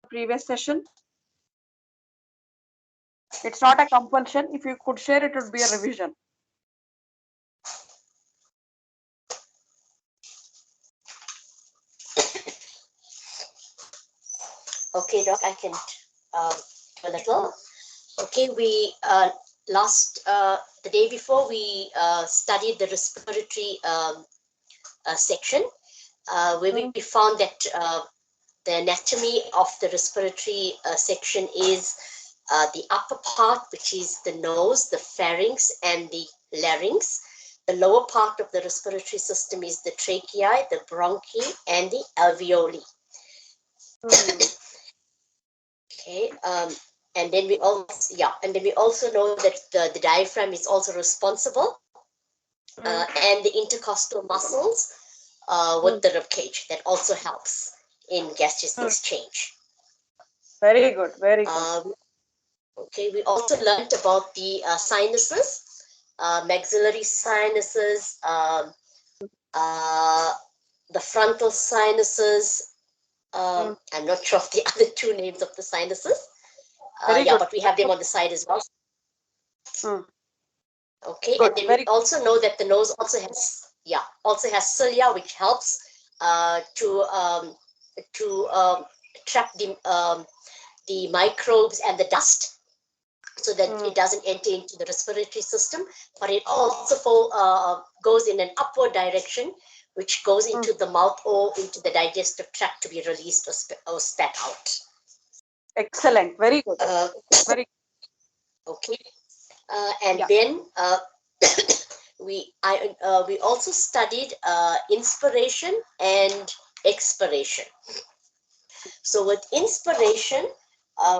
previous session? It's not a compulsion. If you could share, it would be a revision. Okay, Doc, I can do a little. Okay, we the day before we studied the respiratory section, where we found that the anatomy of the respiratory section is the upper part, which is the nose, the pharynx, and the larynx. The lower part of the respiratory system is the trachea, the bronchi, and the alveoli. Okay, and then we also know that the diaphragm is also responsible, and the intercostal muscles with the rib cage that also helps in gaseous exchange. Very good, very good. Okay, we also learned about the sinuses, maxillary sinuses, the frontal sinuses. I'm not sure of the other two names of the sinuses. But we have them on the side as well. Okay, good. And then we also know that the nose also has cilia, which helps to trap the microbes and the dust, so that it doesn't enter into the respiratory system. But it also goes in an upward direction, which goes into the mouth or into the digestive tract to be released or spat out. Excellent. Very good. Very good. Okay. And then we also studied inspiration and expiration. So with inspiration,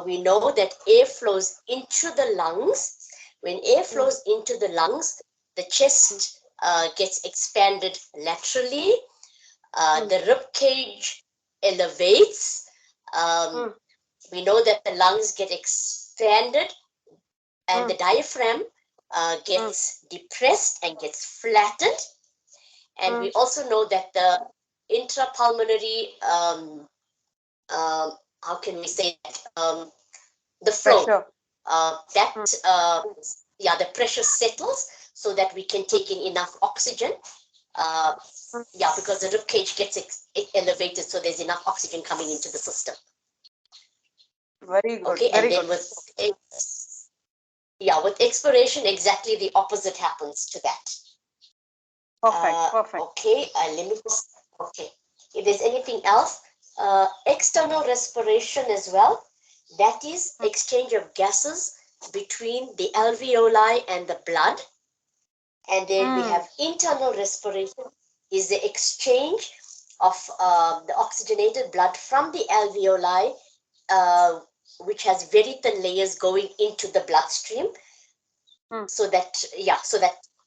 we know that air flows into the lungs. When air flows into the lungs, the chest gets expanded laterally. The rib cage elevates. We know that the lungs get expanded, and the diaphragm gets depressed and gets flattened. And we also know that the intrapulmonary, how can we say that? The flow, the pressure settles so that we can take in enough oxygen. Because the rib cage gets elevated, so there's enough oxygen coming into the system. Very good. Okay, very and then good. with expiration, exactly the opposite happens to that. Perfect. Okay, let me just, if there's anything else, external respiration as well, that is exchange of gases between the alveoli and the blood. And then we have internal respiration, is the exchange of the oxygenated blood from the alveoli, which has very thin layers going into the bloodstream, so that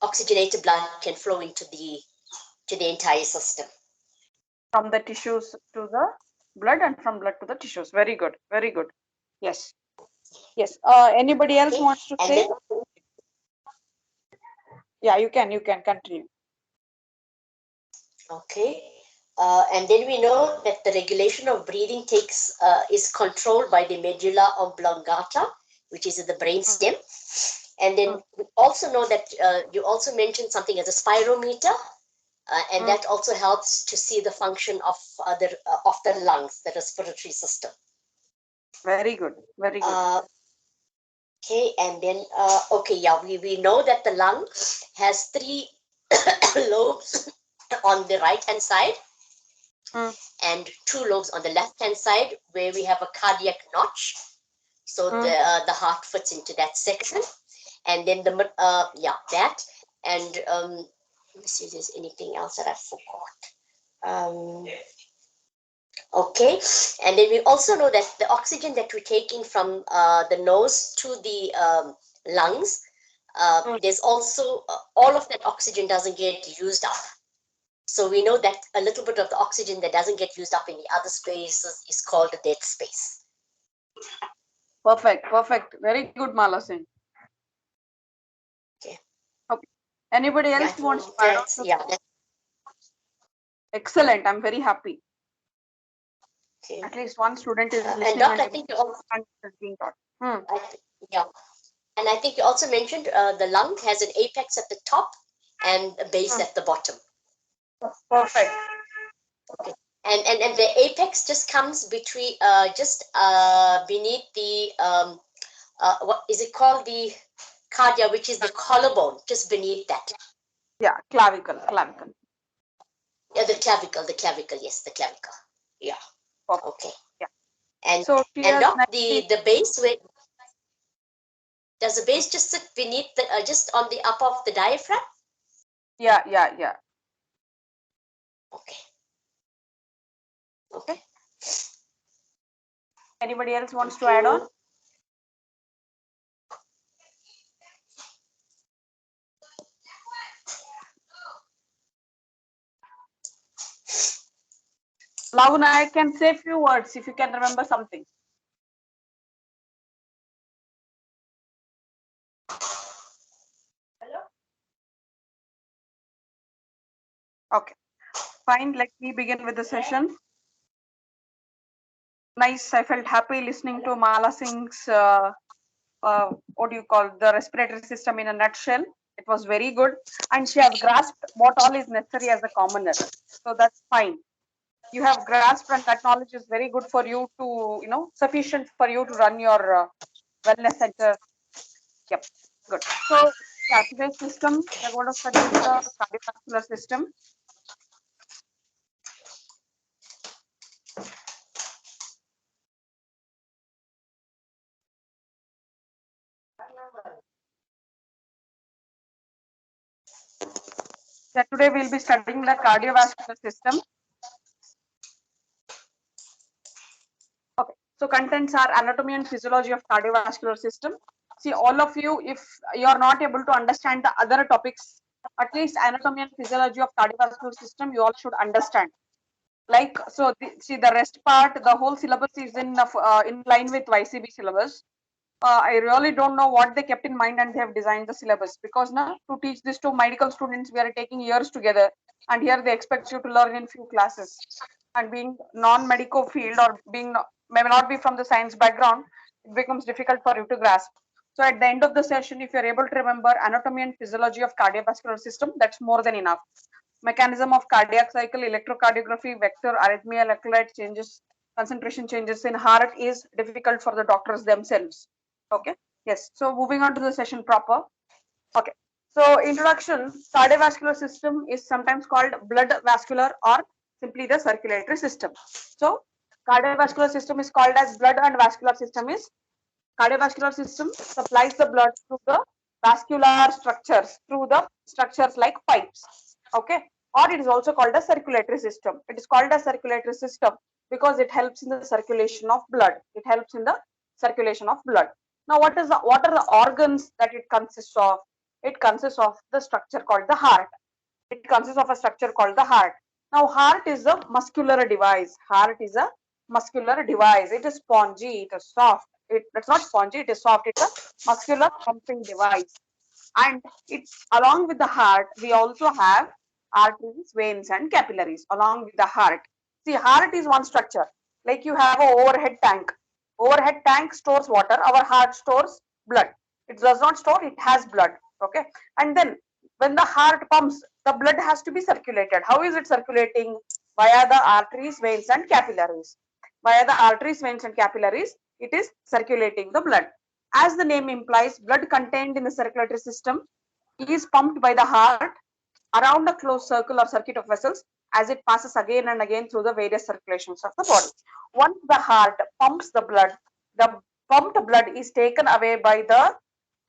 oxygenated blood can flow into the entire system. From the tissues to the blood and from blood to the tissues. Very good. Very good. Yes. Yes. Anybody else wants to say? Yeah, you can continue. Okay. And then we know that the regulation of breathing is controlled by the medulla oblongata, which is in the brain stem. And then we also know that you also mentioned something as a spirometer, and that also helps to see the function of the lungs, the respiratory system. Very good. Very good. Okay, and then we know that the lung has 3 lobes on the right hand side, and 2 lobes on the left hand side, where we have a cardiac notch, so the heart fits into that section. And then that, and let me see if there's anything else that I forgot. Okay, and then we also know that the oxygen that we're taking from the nose to the lungs, there's also all of that oxygen doesn't get used up. So we know that a little bit of the oxygen that doesn't get used up in the other spaces is called a dead space. Perfect. Very good, Mala Singh. Okay. Anybody else wants to add on? Excellent. I'm very happy. Okay. At least one student is And listening Doc, and I think you also, is being taught. yeah, and I think you also mentioned the lung has an apex at the top and a base at the bottom. Perfect. Okay. And the apex just comes between just beneath the what is it called, the cardia, which is the collarbone, just beneath that. Yeah, clavicle. Yeah, the clavicle, yes, the clavicle. Yeah. Perfect. Okay. Yeah. And So she and has Doc, nicely. the base, where does the base just sit beneath the just on the upper of the diaphragm? Yeah. Okay. Okay. Okay. Anybody else wants to Thank add on? you. Lavuna, I can say few words if you can remember something. Okay, fine. Let me begin with the session. Nice. I felt happy listening to Mala Singh's what do you call the respiratory system in a nutshell. It was very good, and she has grasped what all is necessary as a commoner. So that's fine. You have grasped, and that knowledge is very good for you to, sufficient for you to run your wellness center. Yep, good. So, yeah, today's system, we're going to study the cardiovascular system. Yeah, today we'll be studying the cardiovascular system. Okay, so contents are anatomy and physiology of cardiovascular system. See, all of you, if you are not able to understand the other topics, at least anatomy and physiology of cardiovascular system, you all should understand. Like, so see the rest part, the whole syllabus is in line with YCB syllabus. I really don't know what they kept in mind and they have designed the syllabus, because now to teach this to medical students, we are taking years together, and here they expect you to learn in few classes. And being non-medical field or being may not be from the science background, it becomes difficult for you to grasp. So at the end of the session, if you're able to remember anatomy and physiology of cardiovascular system, that's more than enough. Mechanism of cardiac cycle, electrocardiography, vector, arrhythmia, electrolyte changes, concentration changes in heart is difficult for the doctors themselves. Okay. Yes. So moving on to the session proper. Okay. So introduction, cardiovascular system is sometimes called blood vascular or simply the circulatory system. So cardiovascular system is called as blood and vascular system is cardiovascular system supplies the blood to the vascular structures through the structures like pipes. Okay. Or it is also called a circulatory system. It is called a circulatory system because it helps in the circulation of blood. It helps in the circulation of blood. Now, what are the organs that it consists of? It consists of the structure called the heart. It consists of a structure called the heart. Now, heart is a muscular device. Heart is a muscular device. It is spongy. It is soft. It's not spongy. It is soft. It's a muscular pumping device. And it's along with the heart, we also have arteries, veins, and capillaries along with the heart. See, heart is one structure. Like you have an overhead tank. Overhead tank stores water. Our heart stores blood. It does not store, it has blood. Okay. And then when the heart pumps, the blood has to be circulated. How is it circulating? Via the arteries, veins, and capillaries. Via the arteries, veins, and capillaries, it is circulating the blood. As the name implies, blood contained in the circulatory system is pumped by the heart around a closed circle or circuit of vessels as it passes again and again through the various circulations of the body. Once the heart pumps the pumped blood is taken away by the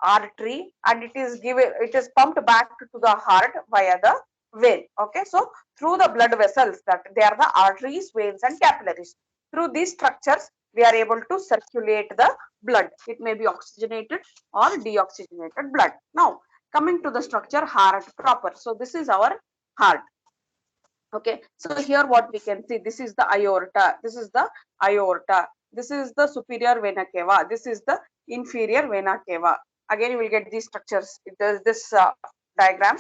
artery and it is pumped back to the heart via the vein. Okay, so through the blood vessels, that they are the arteries, veins, and capillaries. Through these structures, we are able to circulate the blood. It may be oxygenated or deoxygenated blood. Now, coming to the structure, heart proper. So this is our heart. Okay, so here what we can see, this is the aorta, this is the aorta, this is the superior vena cava, this is the inferior vena cava. Again, you will get these structures. It does this diagram.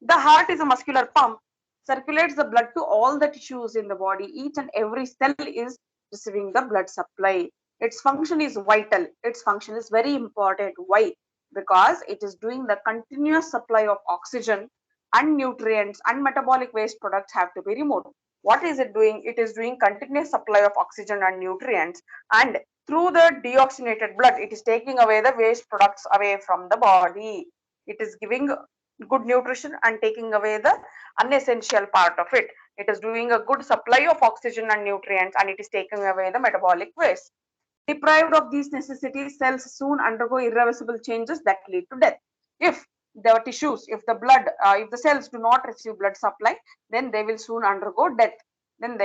The heart is a muscular pump, circulates the blood to all the tissues in the body. Each and every cell is receiving the blood supply. Its function is vital. Its function is very important. Why? Because it is doing the continuous supply of oxygen and nutrients and metabolic waste products have to be removed. What is it doing? It is doing continuous supply of oxygen and nutrients, and through the deoxygenated blood, it is taking away the waste products away from the body. It is giving good nutrition and taking away the unessential part of it. It is doing a good supply of oxygen and nutrients, and it is taking away the metabolic waste. Deprived of these necessities, cells soon undergo irreversible changes that lead to death. If the tissues, if the blood, if the cells do not receive blood supply, then they will soon undergo death. Blood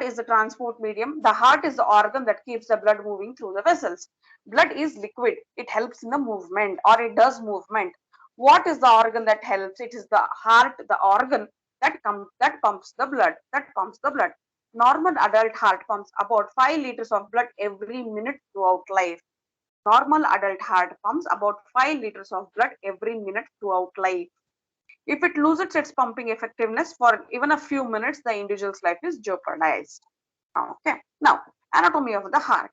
is the transport medium. The heart is the organ that keeps the blood moving through the vessels. Blood is liquid. It helps in the movement, or it does movement. What is the organ that helps? It is the heart, the organ that pumps the blood. Normal adult heart pumps about 5 liters of blood every minute throughout life. Normal adult heart pumps about 5 liters of blood every minute throughout life. If it loses its pumping effectiveness for even a few minutes, the individual's life is jeopardized. Okay. Now, anatomy of the heart.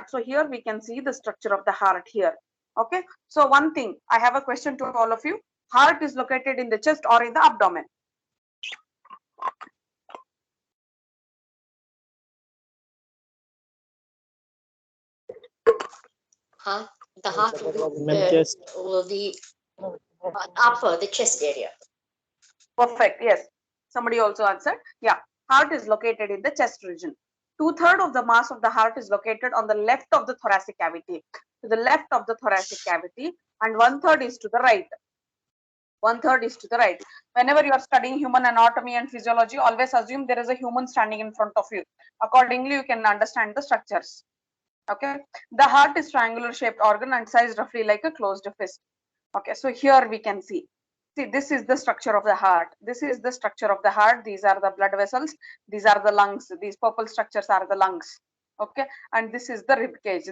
So here we can see the structure of the heart here. Okay. So one thing, I have a question to all of you. Heart is located in the chest or in the abdomen? The heart will be upper, the chest area. Perfect. Yes. Somebody also answered. Yeah. Heart is located in the chest region. 2/3 of the mass of the heart is located on the left of the thoracic cavity. To the left of the thoracic cavity, and 1/3 is to the right. 1/3 is to the right. Whenever you are studying human anatomy and physiology, always assume there is a human standing in front of you. Accordingly, you can understand the structures. Okay. The heart is triangular shaped organ and sized roughly like a closed fist. Okay. So here we can see. See, this is the structure of the heart. These are the blood vessels. These are the lungs. These purple structures are the lungs. Okay. And this is the rib cage.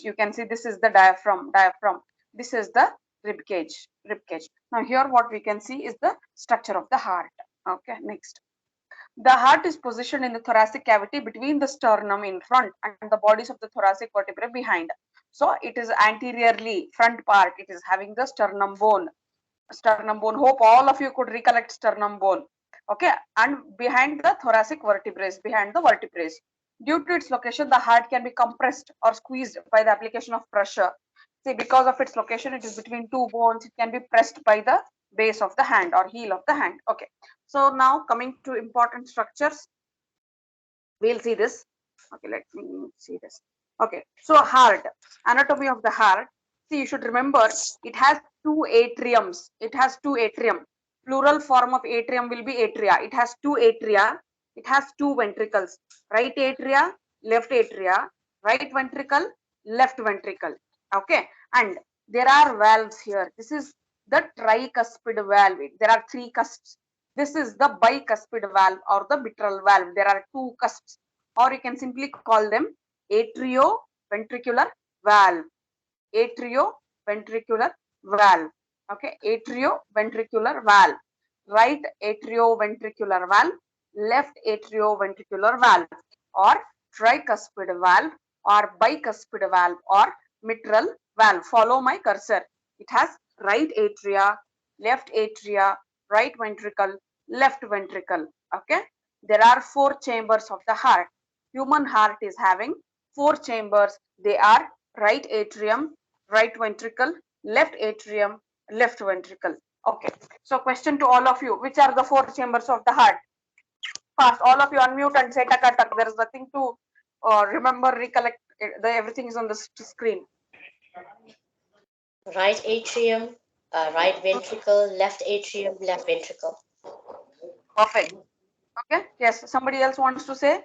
You can see this is the diaphragm. This is the rib cage. Now here what we can see is the structure of the heart. Okay. Next. The heart is positioned in the thoracic cavity between the sternum in front and the bodies of the thoracic vertebrae behind. So it is anteriorly, front part, it is having the sternum bone. Hope all of you could recollect sternum bone. Okay. And behind the thoracic vertebrae, Due to its location, the heart can be compressed or squeezed by the application of pressure. See, because of its location, it is between two bones. It can be pressed by the base of the hand or heel of the hand. Okay. So now coming to important structures, we'll see this. Okay, let me see this. Okay, so heart, anatomy of the heart. See, you should remember it has two atriums. Plural form of atrium will be atria. It has two atria. It has two ventricles. Right atria, left atria. Right ventricle, left ventricle. Okay, and there are valves here. This is the tricuspid valve. There are three cusps. This is the bicuspid valve or the mitral valve. There are two cusps, or you can simply call them atrioventricular valve. Atrioventricular valve. Okay, atrioventricular valve. Right atrioventricular valve, left atrioventricular valve, or tricuspid valve, or bicuspid valve, or mitral valve. Follow my cursor. It has right atria, left atria, right ventricle, left ventricle. Okay. There are 4 chambers of the heart. Human heart is having 4 chambers. They are right atrium, right ventricle, left atrium, left ventricle. Okay. So question to all of you. Which are the 4 chambers of the heart? Fast. All of you unmute and say tak tak. There is nothing to remember, recollect. Everything is on the screen. Right atrium, right ventricle, left atrium, left ventricle. Perfect. Okay. Yes. Somebody else wants to say?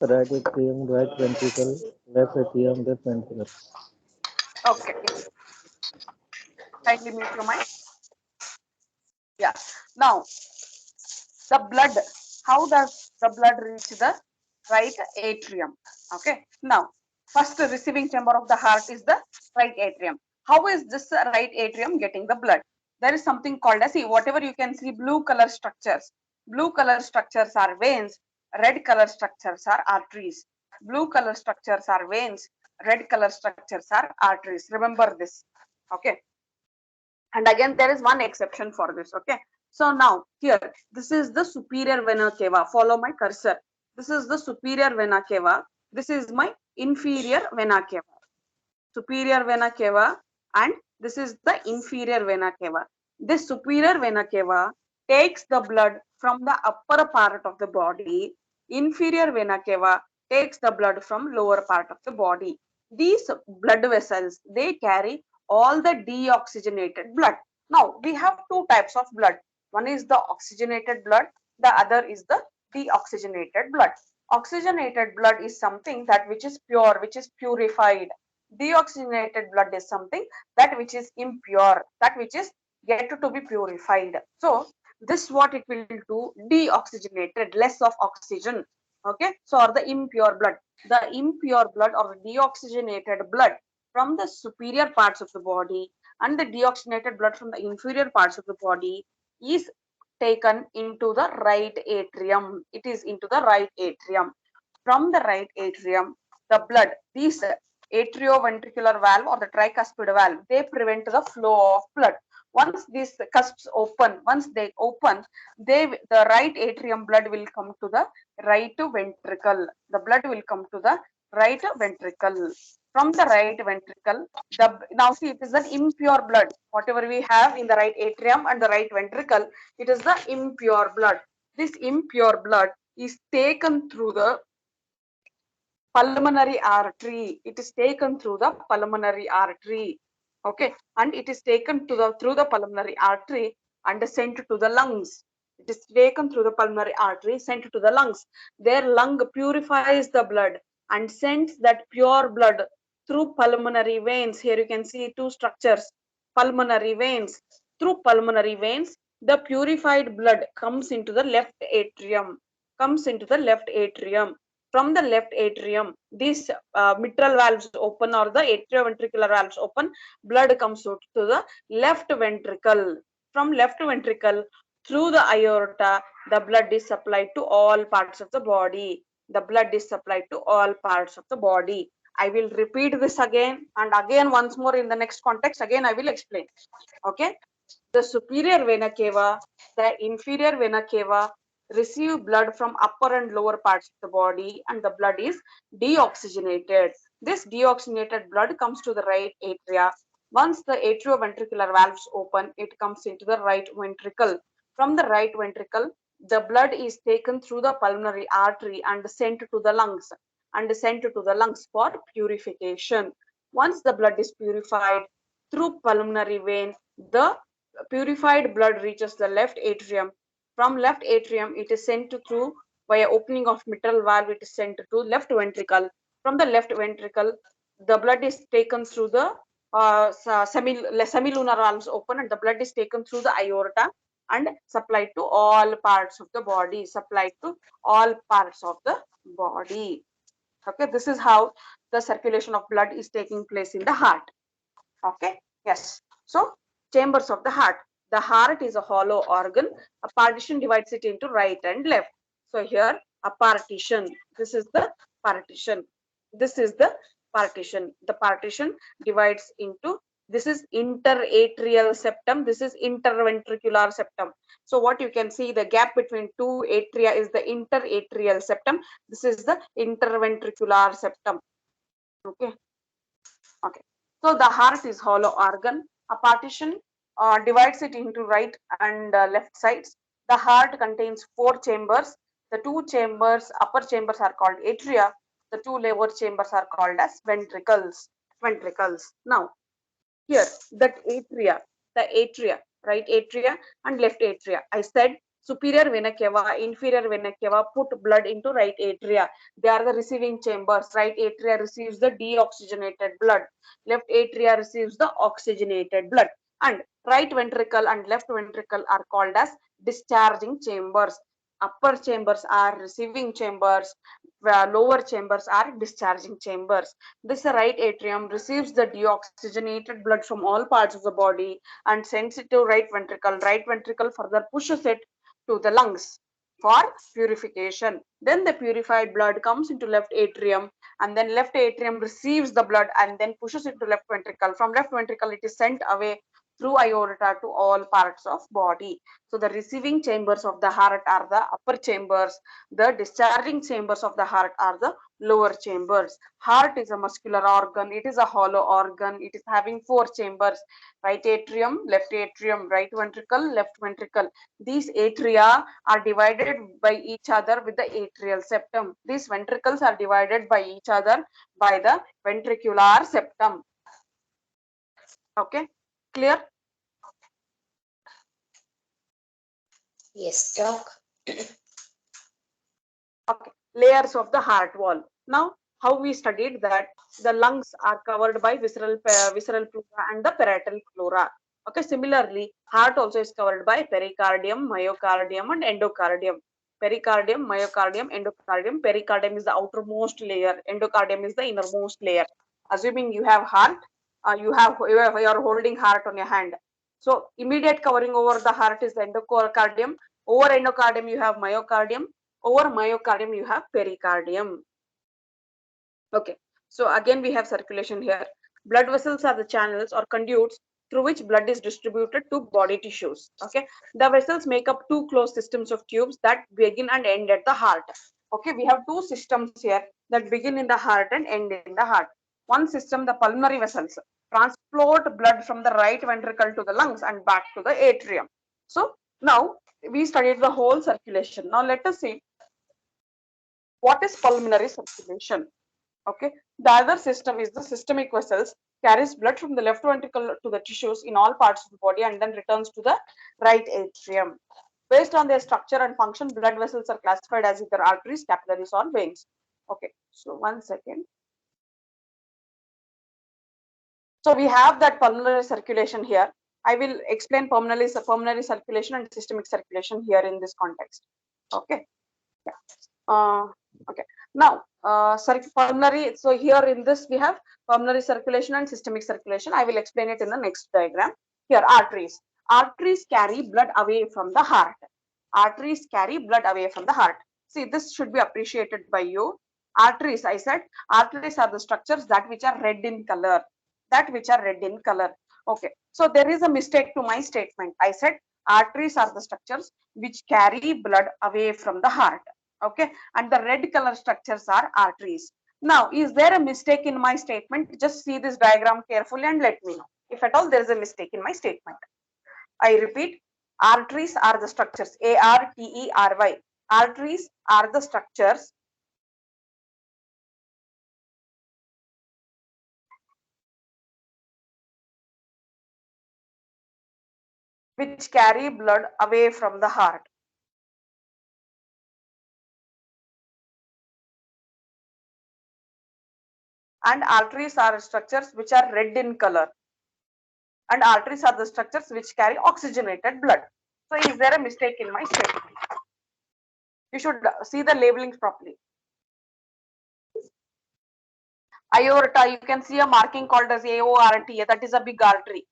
Right atrium, right ventricle, left atrium, left ventricle. Okay. Kindly mute your mic. Yeah. Now, the blood. How does the blood reach the right atrium? Okay. Now, first receiving chamber of the heart is the right atrium. How is this right atrium getting the blood? there is something called as, see, whatever you can see blue color structures. Blue color structures are veins, red color structures are arteries. Blue color structures are veins, red color structures are arteries. Remember this. Okay. And again, there is one exception for this. Okay. So now here, this is the superior vena cava. Follow my cursor. This is the superior vena cava. This is my inferior vena cava. Superior vena cava, and this is the inferior vena cava. This superior vena cava takes the blood from the upper part of the body. Inferior vena cava takes the blood from lower part of the body. These blood vessels, they carry all the deoxygenated blood. Now we have two types of blood. One is the oxygenated blood, the other is the deoxygenated blood. Oxygenated blood is something that which is pure, which is purified. Deoxygenated blood is something that which is impure, that which is yet to be purified. So this what it will do, deoxygenated, less of oxygen. Okay, so or the impure blood, the impure blood or deoxygenated blood from the superior parts of the body and the deoxygenated blood from the inferior parts of the body is taken into the right atrium. It is into the right atrium. From the right atrium, the blood, these atrioventricular valve or the tricuspid valve, they prevent the flow of blood. Once these cusps open, once they open, the right atrium blood will come to the right ventricle. The blood will come to the right ventricle. From the right ventricle, now see, it is an impure blood. Whatever we have in the right atrium and the right ventricle, it is the impure blood. This impure blood is taken through the pulmonary artery. It is taken through the pulmonary artery. Okay, and it is taken to the through the pulmonary artery and sent to the lungs. It is taken through the pulmonary artery, sent to the lungs. Their lung purifies the blood and sends that pure blood through pulmonary veins. Here you can see two structures, pulmonary veins. Through pulmonary veins, the purified blood comes into the left atrium, comes into the left atrium. From the left atrium, these mitral valves open or the atrioventricular valves open, blood comes out to the left ventricle. From left ventricle, through the aorta, the blood is supplied to all parts of the body. The blood is supplied to all parts of the body. I will repeat this again and again once more in the next context. Again, I will explain. Okay. The superior vena cava, the inferior vena cava receive blood from upper and lower parts of the body and the blood is deoxygenated. This deoxygenated blood comes to the right atria. Once the atrioventricular valves open, it comes into the right ventricle. From the right ventricle, the blood is taken through the pulmonary artery and sent to the lungs for purification. Once the blood is purified through pulmonary vein, the purified blood reaches the left atrium. From left atrium, it is sent through via opening of mitral valve. It is sent to left ventricle. From the left ventricle, the blood is taken through the semilunar valves open, and the blood is taken through the aorta and supplied to all parts of the body. Supplied to all parts of the body. Okay, this is how the circulation of blood is taking place in the heart. Okay, yes. So chambers of the heart. The heart is a hollow organ. A partition divides it into right and left. So here a partition. This is the partition. This is the partition. The partition divides into, this is interatrial septum. This is interventricular septum. So what you can see, the gap between two atria is the interatrial septum. This is the interventricular septum. Okay. Okay. So the heart is hollow organ. A partition divides it into right and left sides. The heart contains 4 chambers. The 2 chambers, upper chambers are called atria. The 2 lower chambers are called as ventricles. Now, here that atria, right atria and left atria. I said superior vena cava, inferior vena cava put blood into right atria. They are the receiving chambers. Right atria receives the deoxygenated blood. Left atria receives the oxygenated blood. And right ventricle and left ventricle are called as discharging chambers. Upper chambers are receiving chambers. lower chambers are discharging chambers. This right atrium receives the deoxygenated blood from all parts of the body and sends it to right ventricle. Right ventricle further pushes it to the lungs for purification. Then the purified blood comes into left atrium, and then left atrium receives the blood and then pushes it to left ventricle. From left ventricle it is sent away through aorta to all parts of body. So the receiving chambers of the heart are the upper chambers, the discharging chambers of the heart are the lower chambers. Heart is a muscular organ, it is a hollow organ, it is having four chambers: right atrium, right ventricle, left ventricle. These atria are divided by each other with the atrial septum. These ventricles are divided by each other by the ventricular septum. Okay, clear? Yes, doc. Okay, layers of the heart wall. Now, how we studied that the lungs are covered by visceral flora and the parietal flora. Okay, similarly, heart also is covered by pericardium, myocardium, and endocardium. Pericardium, myocardium, endocardium. Pericardium is the outermost layer. Endocardium is the innermost layer. Assuming you have heart, you are holding heart on your hand. So immediate covering over the heart is the endocardium. Over endocardium you have myocardium. Over myocardium you have pericardium. Okay, so again we have circulation here. Blood vessels are the channels or conduits through which blood is distributed to body tissues. Okay, the vessels make up two closed systems of tubes that begin and end at the heart. Okay, we have two systems here that begin in the heart and end in the heart. One system, the pulmonary vessels, transport blood from the right ventricle to the lungs and back to the atrium. So now we studied the whole circulation. Now let us see what is pulmonary circulation. Okay, the other system is the systemic vessels, carries blood from the left ventricle to the tissues in all parts of the body and then returns to the right atrium. Based on their structure and function, blood vessels are classified as either arteries, capillaries, or veins. Okay, so one second. So we have that pulmonary circulation here. I will explain pulmonary circulation and systemic circulation here in this context. Okay. Yeah. Okay. Now, pulmonary. So here in this we have pulmonary circulation and systemic circulation. I will explain it in the next diagram. Here, arteries. Arteries carry blood away from the heart. Arteries carry blood away from the heart. See, this should be appreciated by you. Arteries, I said, arteries are the structures that which are red in color. That which are red in color. Okay. So there is a mistake to my statement. I said arteries are the structures which carry blood away from the heart. Okay, and the red color structures are arteries. Now, is there a mistake in my statement? Just see this diagram carefully and let me know if at all there is a mistake in my statement. I repeat, arteries are the structures, A-R-T-E-R-Y. Arteries are the structures which carry blood away from the heart. And arteries are structures which are red in color. And arteries are the structures which carry oxygenated blood. So is there a mistake in my statement? You should see the labelings properly. Aorta, you can see a marking called as AORT. That is a big artery.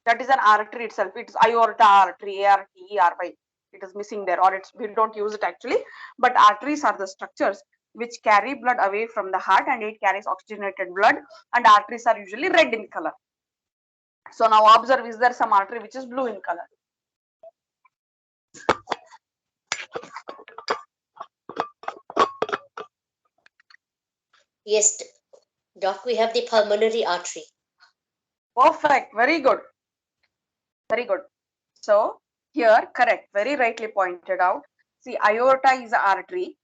That is an artery itself. It's aorta artery, ARTERY. It is missing there, or we don't use it actually. But arteries are the structures which carry blood away from the heart, and it carries oxygenated blood. And arteries are usually red in color. So now observe, is there some artery which is blue in color? Yes, doc, we have the pulmonary artery. Perfect, very good. Very good. So here, correct, very rightly pointed out. See, aorta is an artery,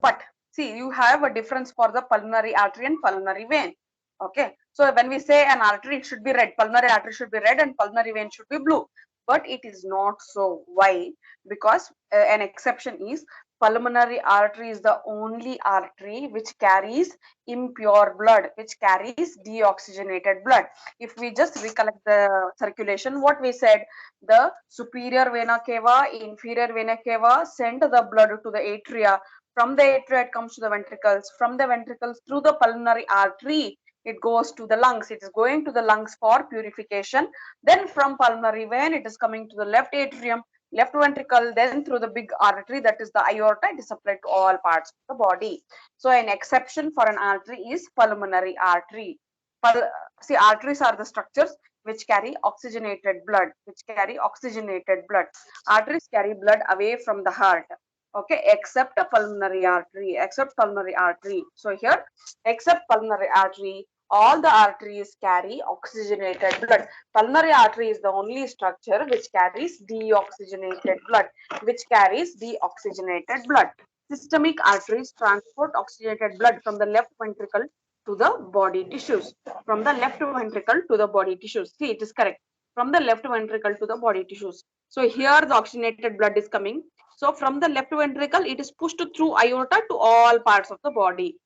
but see, you have a difference for the pulmonary artery and pulmonary vein. Okay, so when we say an artery, it should be red. Pulmonary artery should be red and pulmonary vein should be blue. But it is not so. Why? Because an exception is pulmonary artery is the only artery which carries impure blood, which carries deoxygenated blood. If we just recollect the circulation, what we said, the superior vena cava, inferior vena cava send the blood to the atria From the atria, it comes to the ventricles. From the ventricles through the pulmonary artery, it goes to the lungs. It is going to the lungs for purification. Then from pulmonary vein, it is coming to the left atrium, left ventricle, then through the big artery, that is the aorta. It is supplied to all parts of the body. So an exception for an artery is pulmonary artery. See, arteries are the structures which carry oxygenated blood, Arteries carry blood away from the heart. Okay, except a pulmonary artery, So here, except pulmonary artery, all the arteries carry oxygenated blood. Pulmonary artery is the only structure which carries deoxygenated blood, Systemic arteries transport oxygenated blood from the left ventricle to the body tissues. See, it is correct. From the left ventricle to the body tissues. So here the oxygenated blood is coming. So from the left ventricle, it is pushed through aorta to all parts of the body.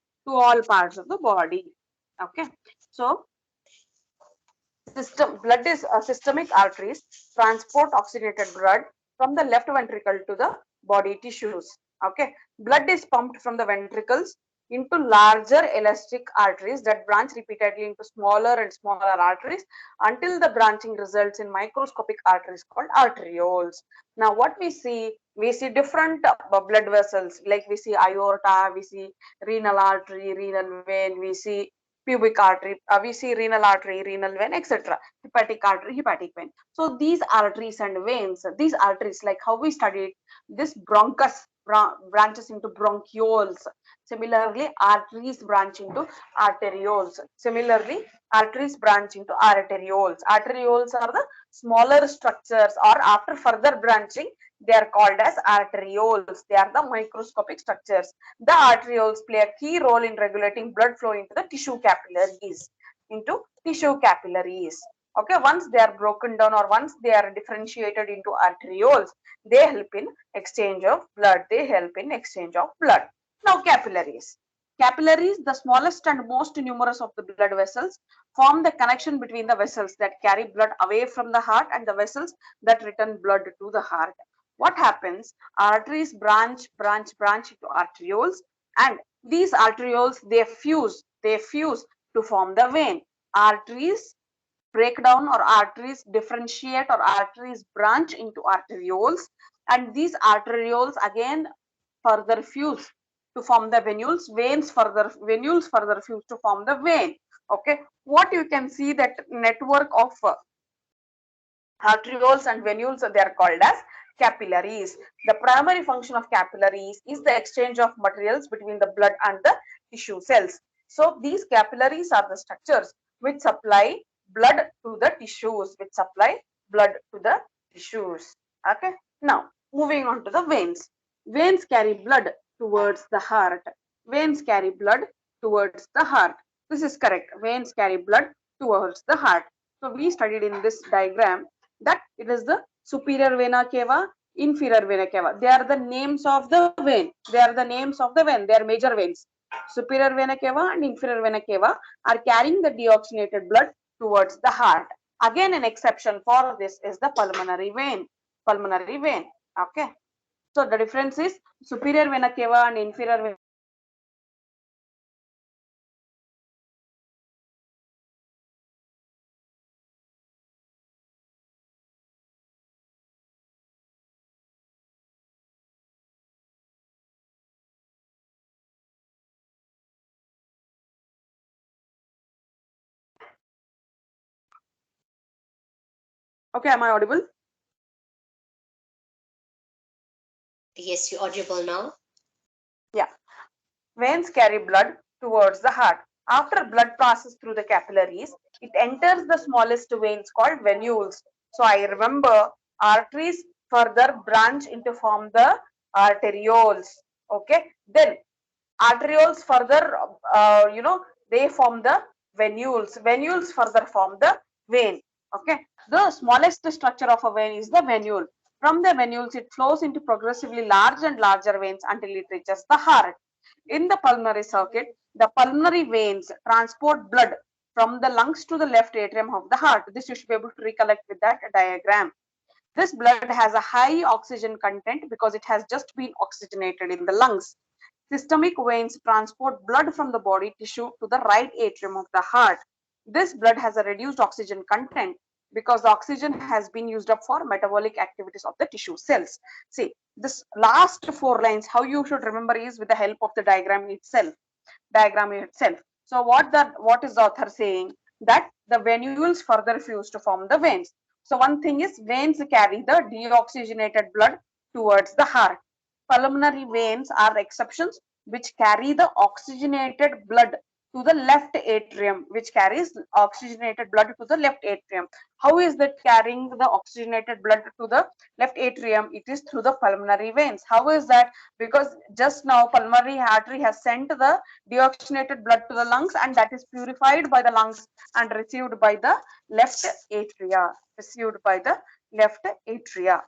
Okay. So systemic arteries transport oxygenated blood from the left ventricle to the body tissues. Okay, blood is pumped from the ventricles into larger elastic arteries that branch repeatedly into smaller and smaller arteries until the branching results in microscopic arteries called arterioles. Now what we see different blood vessels, like we see aorta, we see renal artery, renal vein, we see pubic artery, we see renal artery, renal vein, etc. Hepatic artery, hepatic vein. So these arteries and veins, these arteries, like how we studied, this bronchus branches into bronchioles. Similarly, arteries branch into arterioles. Arterioles are the smaller structures, or after further branching, they are called as arterioles. They are the microscopic structures. The arterioles play a key role in regulating blood flow into the tissue capillaries. Okay, once they are broken down or once they are differentiated into arterioles, they help in exchange of blood. Now capillaries. Capillaries, the smallest and most numerous of the blood vessels, form the connection between the vessels that carry blood away from the heart and the vessels that return blood to the heart. What happens? Arteries branch into arterioles, and these arterioles, they fuse to form the vein. Arteries break down, or arteries differentiate, or arteries branch into arterioles, and these arterioles again further fuse to form the venules. Venules further fuse to form the vein. Okay, what you can see, that network of arterioles and venules, they are called as capillaries. The primary function of capillaries is the exchange of materials between the blood and the tissue cells. So these capillaries are the structures which supply blood to the tissues, Okay, now moving on to the veins. Veins carry blood towards the heart. This is correct. Veins carry blood towards the heart. So we studied in this diagram that it is the superior vena cava, inferior vena cava. They are the names of the vein. They are major veins. Superior vena cava and inferior vena cava are carrying the deoxygenated blood towards the heart. Again, an exception for this is the pulmonary vein. Okay. So the difference is superior vena cava and inferior vena. Okay, am I audible? Yes, you're audible now. Yeah. Veins carry blood towards the heart. After blood passes through the capillaries, it enters the smallest veins called venules. So I remember arteries further branch into form the arterioles. Okay. Then arterioles further, they form the venules. Venules further form the vein. Okay. The smallest structure of a vein is the venule. From the venules, it flows into progressively large and larger veins until it reaches the heart. In the pulmonary circuit, the pulmonary veins transport blood from the lungs to the left atrium of the heart. This you should be able to recollect with that diagram. This blood has a high oxygen content because it has just been oxygenated in the lungs. Systemic veins transport blood from the body tissue to the right atrium of the heart. This blood has a reduced oxygen content because the oxygen has been used up for metabolic activities of the tissue cells. See, this last 4 lines, how you should remember is with the help of the diagram itself. So what is the author saying? That the venules further fuse to form the veins. So one thing is veins carry the deoxygenated blood towards the heart. Pulmonary veins are exceptions which carry the oxygenated blood to the left atrium, which carries oxygenated blood to the left atrium. How is that carrying the oxygenated blood to the left atrium? It is through the pulmonary veins. How is that? Because just now pulmonary artery has sent the deoxygenated blood to the lungs, and that is purified by the lungs and received by the left atria. Received by the left atria.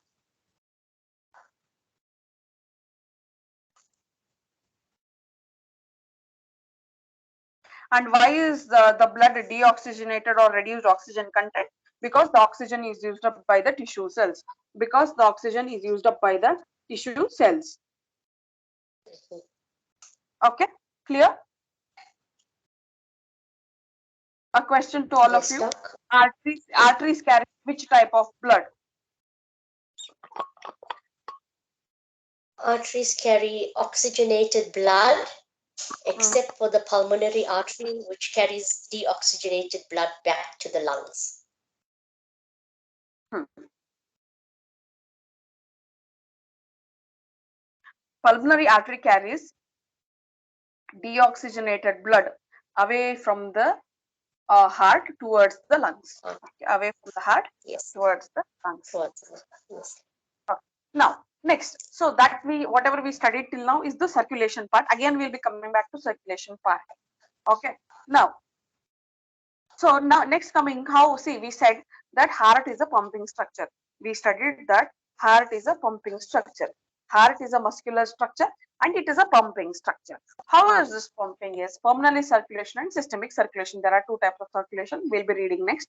And why is the blood deoxygenated or reduced oxygen content? Because the oxygen is used up by the tissue cells. Because the oxygen is used up by the tissue cells. Okay, clear? A question to all of you. Arteries carry which type of blood? Arteries carry oxygenated blood, except for the pulmonary artery, which carries deoxygenated blood back to the lungs. Pulmonary artery carries deoxygenated blood away from the heart towards the lungs. Okay, away from the heart, towards the lungs. Yes. Now, next, so that whatever we studied till now is the circulation part. Again, we'll be coming back to circulation part. Okay. Now, so now next coming, how, see, we said that heart is a pumping structure. We studied that heart is a pumping structure. Heart is a muscular structure and it is a pumping structure. How is this pumping? Is pulmonary circulation and systemic circulation. There are two types of circulation. We'll be reading next.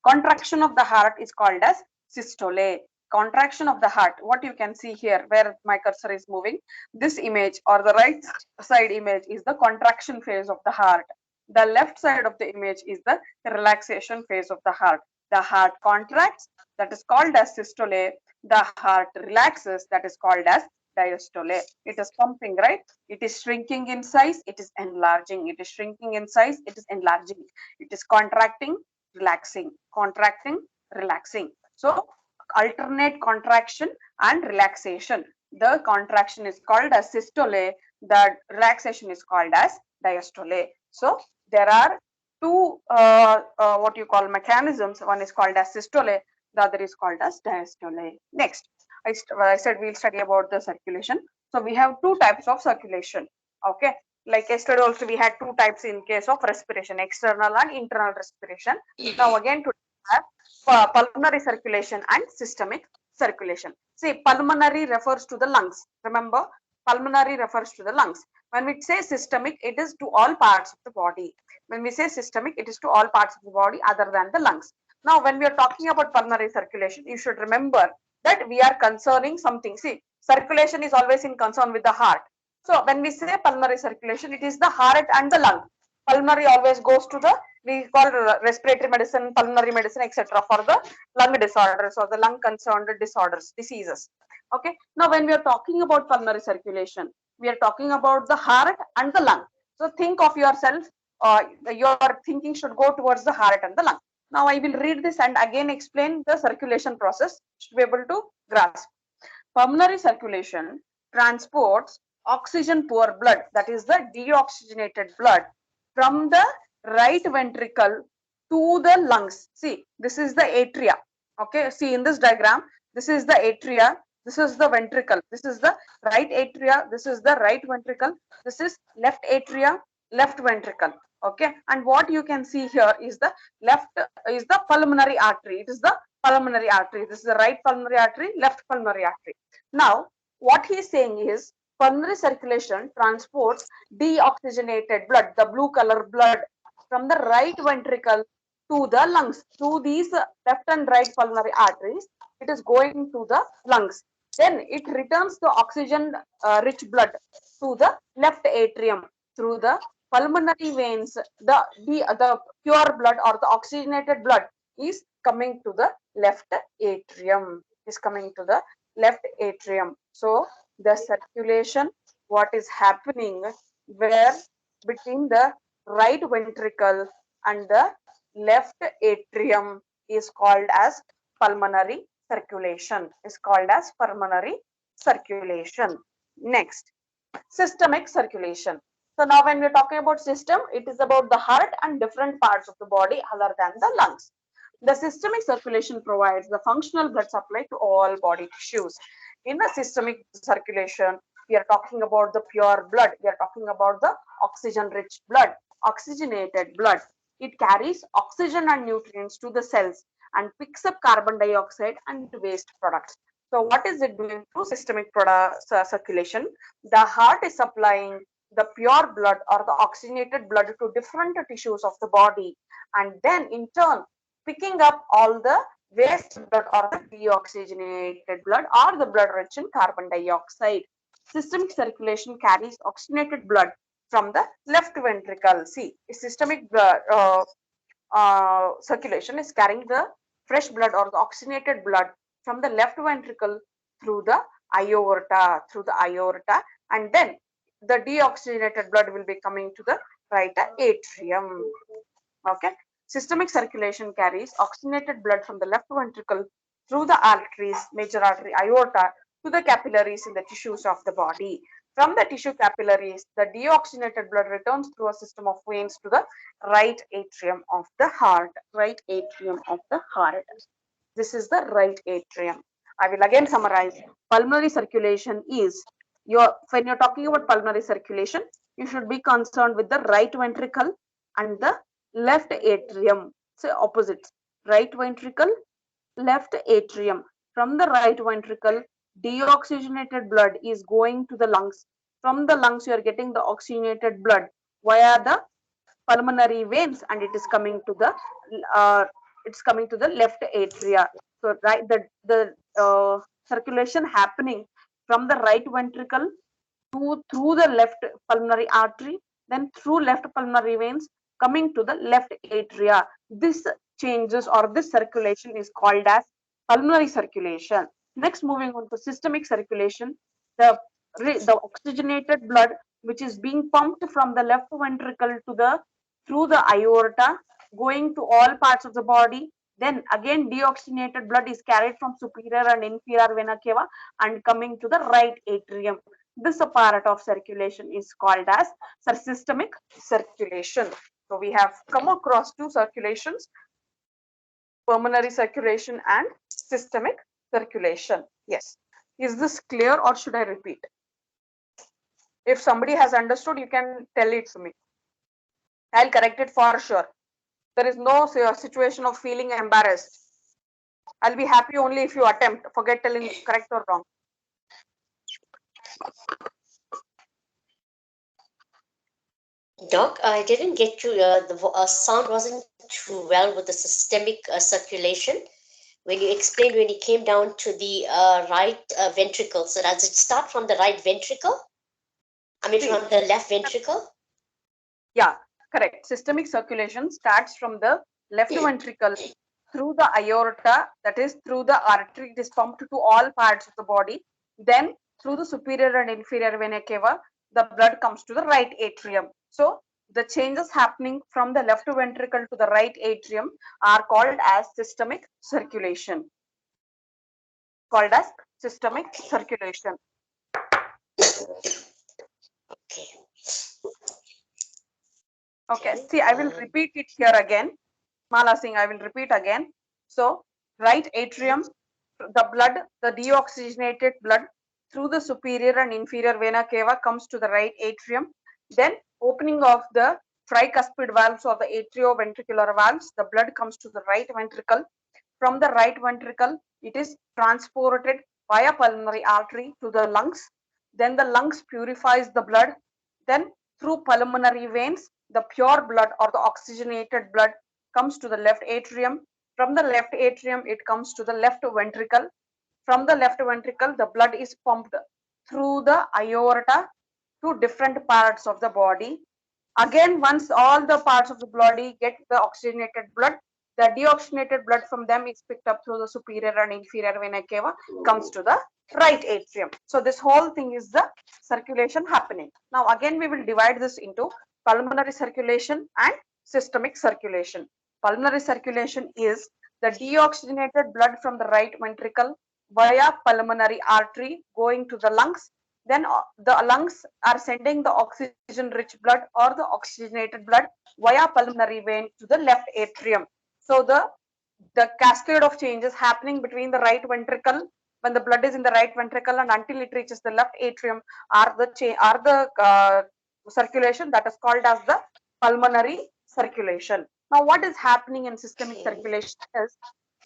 Contraction of the heart is called as systole. Contraction of the heart. What you can see here, where my cursor is moving, this image or the right side image is the contraction phase of the heart. The left side of the image is the relaxation phase of the heart. The heart contracts, that is called as systole. The heart relaxes, that is called as diastole. It is pumping, right? It is shrinking in size, it is enlarging. It is shrinking in size, it is enlarging. It is contracting, relaxing, contracting, relaxing. So alternate contraction and relaxation. The contraction is called as systole, the relaxation is called as diastole. So there are two what you call mechanisms. One is called as systole, the other is called as diastole. Next, I said we'll study about the circulation. So we have two types of circulation. Okay, like yesterday also we had two types in case of respiration, external and internal respiration. Now again today we have pulmonary circulation and systemic circulation. See, pulmonary refers to the lungs. Remember, pulmonary refers to the lungs. When we say systemic, it is to all parts of the body. When we say systemic, it is to all parts of the body other than the lungs. Now, when we are talking about pulmonary circulation, you should remember that we are concerning something. See, circulation is always in concern with the heart. So, when we say pulmonary circulation, it is the heart and the lung. Pulmonary always goes to the, we call respiratory medicine, pulmonary medicine, etc. for the lung disorders or the lung concerned disorders, diseases. Okay. Now, when we are talking about pulmonary circulation, we are talking about the heart and the lung. So think of yourself, your thinking should go towards the heart and the lung. Now I will read this and again explain the circulation process, should be able to grasp. Pulmonary circulation transports oxygen poor blood, that is the deoxygenated blood, from the right ventricle to the lungs. See, this is the atria. Okay, see in this diagram, this is the atria, this is the ventricle, this is the right atria, this is the right ventricle, this is left atria, left ventricle. Okay, and what you can see here is the left is the pulmonary artery. It is the pulmonary artery. This is the right pulmonary artery, left pulmonary artery. Now, what he is saying is pulmonary circulation transports deoxygenated blood, the blue color blood, from the right ventricle to the lungs. Through these left and right pulmonary arteries, it is going to the lungs. Then it returns the oxygen rich blood to the left atrium through the pulmonary veins. The pure blood or the oxygenated blood is coming to the left atrium. Is coming to the left atrium. So the circulation, what is happening where between the right ventricle and the left atrium is called as pulmonary circulation, is called as pulmonary circulation. Next, systemic circulation. So now when we're talking about system, it is about the heart and different parts of the body other than the lungs. The systemic circulation provides the functional blood supply to all body tissues. In the systemic circulation, we are talking about the pure blood. We are talking about the oxygen-rich blood, oxygenated blood. It carries oxygen and nutrients to the cells and picks up carbon dioxide and waste products. So what is it doing through systemic circulation? The heart is supplying the pure blood or the oxygenated blood to different tissues of the body, and then in turn picking up all the waste blood or the deoxygenated blood or the blood rich in carbon dioxide. Systemic circulation carries oxygenated blood from the left ventricle. See, systemic blood circulation is carrying the fresh blood or the oxygenated blood from the left ventricle through the aorta, and then the deoxygenated blood will be coming to the right atrium. Okay. Systemic circulation carries oxygenated blood from the left ventricle through the arteries, major artery, aorta, to the capillaries in the tissues of the body. From the tissue capillaries, the deoxygenated blood returns through a system of veins to the right atrium of the heart. Right atrium of the heart. This is the right atrium. I will again summarize. Pulmonary circulation is when you're talking about pulmonary circulation, you should be concerned with the right ventricle and the left atrium. So opposites. Right ventricle, left atrium. From the right ventricle, deoxygenated blood is going to the lungs. From the lungs, you are getting the oxygenated blood via the pulmonary veins, and it is coming to the left atria. So right, the circulation happening from the right ventricle through the left pulmonary artery, then through left pulmonary veins, coming to the left atria. This changes or this circulation is called as pulmonary circulation. Next, moving on to systemic circulation, the oxygenated blood which is being pumped from the left ventricle to the through the aorta, going to all parts of the body. Then again deoxygenated blood is carried from superior and inferior vena cava and coming to the right atrium. This part of circulation is called as systemic circulation. So we have come across two circulations, pulmonary circulation and systemic circulation. Yes. Is this clear or should I repeat? If somebody has understood, you can tell it to me. I'll correct it for sure. There is no situation of feeling embarrassed. I'll be happy only if you attempt. Forget telling correct or wrong. Doc, I didn't get you. The sound wasn't too well with the systemic circulation. When you explained when it came down to the right ventricle, so does it start from the right ventricle? I mean, from the left ventricle? Yeah, correct. Systemic circulation starts from the left ventricle through the aorta, that is through the artery. It is pumped to all parts of the body. Then through the superior and inferior vena cava, the blood comes to the right atrium. So the changes happening from the left ventricle to the right atrium are called as systemic circulation. Called as systemic circulation. Okay. See, I will repeat it here again. Mala Singh, I will repeat again. So, right atrium, the blood, the deoxygenated blood through the superior and inferior vena cava comes to the right atrium. Then opening of the tricuspid valves or the atrioventricular valves, the blood comes to the right ventricle. From the right ventricle, it is transported via pulmonary artery to the lungs. Then the lungs purifies the blood. Then through pulmonary veins, the pure blood or the oxygenated blood comes to the left atrium. From the left atrium, it comes to the left ventricle. from the left ventricle, the blood is pumped through the aorta to different parts of the body. Again, once all the parts of the body get the oxygenated blood, the deoxygenated blood from them is picked up through the superior and inferior vena cava, comes to the right atrium. So this whole thing is the circulation happening. Now again, we will divide this into pulmonary circulation and systemic circulation. Pulmonary circulation is the deoxygenated blood from the right ventricle via pulmonary artery going to the lungs. Then the lungs are sending the oxygen rich blood or the oxygenated blood via pulmonary vein to the left atrium. So the cascade of changes happening between the right ventricle when the blood is in the right ventricle and until it reaches the left atrium are the circulation that is called as the pulmonary circulation. Now what is happening in systemic circulation is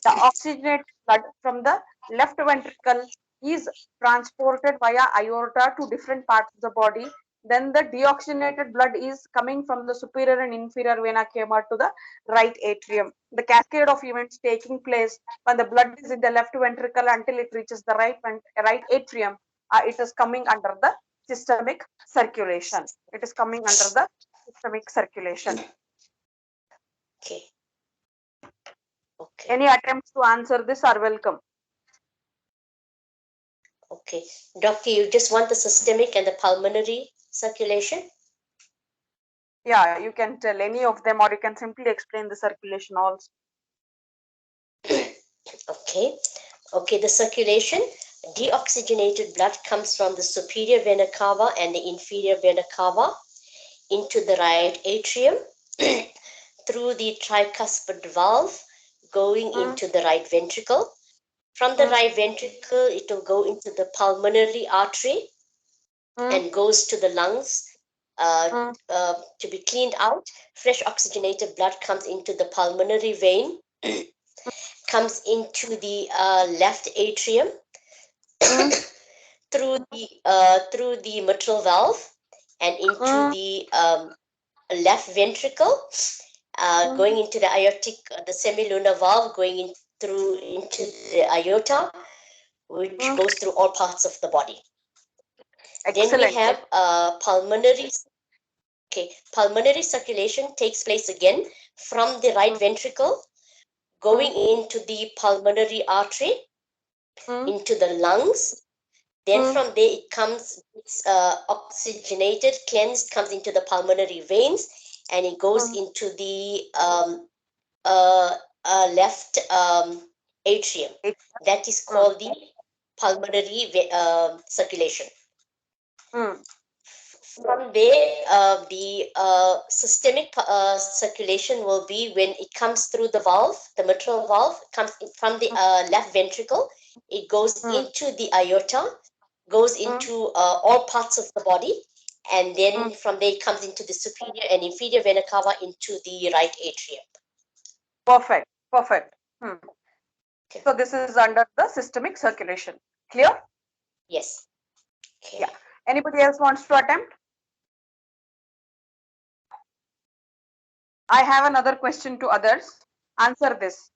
the oxygenated blood from the left ventricle is transported via aorta to different parts of the body. Then the deoxygenated blood is coming from the superior and inferior vena cava to the right atrium. The cascade of events taking place when the blood is in the left ventricle until it reaches the right atrium, it is coming under the systemic circulation. It is coming under the systemic circulation. Okay. Okay. Any attempts to answer this are welcome. Okay. Doctor, you just want the systemic and the pulmonary circulation? Yeah, you can tell any of them or you can simply explain the circulation also. Okay. Okay, the circulation, deoxygenated blood comes from the superior vena cava and the inferior vena cava into the right atrium through the tricuspid valve going into the right ventricle. From the right ventricle, it will go into the pulmonary artery and goes to the lungs to be cleaned out. Fresh oxygenated blood comes into the pulmonary vein, comes into the left atrium through the mitral valve and into the left ventricle, going into the aortic, the semilunar valve, going into the aorta, which goes through all parts of the body. Excellent. Then we have pulmonary. Okay, pulmonary circulation takes place again from the right ventricle, going into the pulmonary artery, into the lungs. Then from there it comes oxygenated, cleansed, comes into the pulmonary veins, and it goes into the left atrium. That is called the pulmonary circulation. From there, the systemic circulation will be when it comes through the valve, the mitral valve, comes from the left ventricle. It goes into the aorta, goes into all parts of the body, and then from there it comes into the superior and inferior vena cava into the right atrium. Perfect, perfect. Okay. So this is under the systemic circulation. Clear? Yes. Okay. Yeah. Anybody else wants to attempt? I have another question to others. Answer this.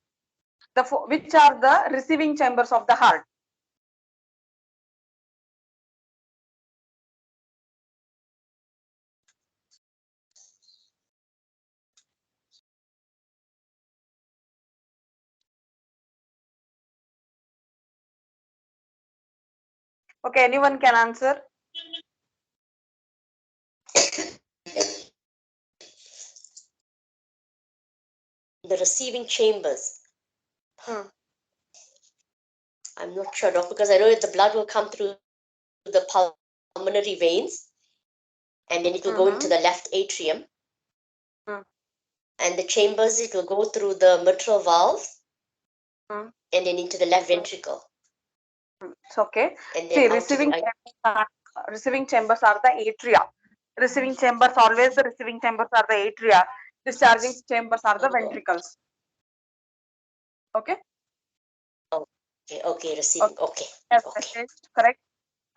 Which are the receiving chambers of the heart? Okay, anyone can answer? The receiving chambers. I'm not sure, Doc, because I know that the blood will come through the pulmonary veins, and then it will go into the left atrium. And the chambers, it will go through the mitral valve, and then into the left ventricle. It's okay. And See, then receiving chambers are the atria. Receiving chambers, always the receiving chambers are the atria. Discharging chambers are the ventricles. Okay? Okay, receiving. Okay. Yes, correct.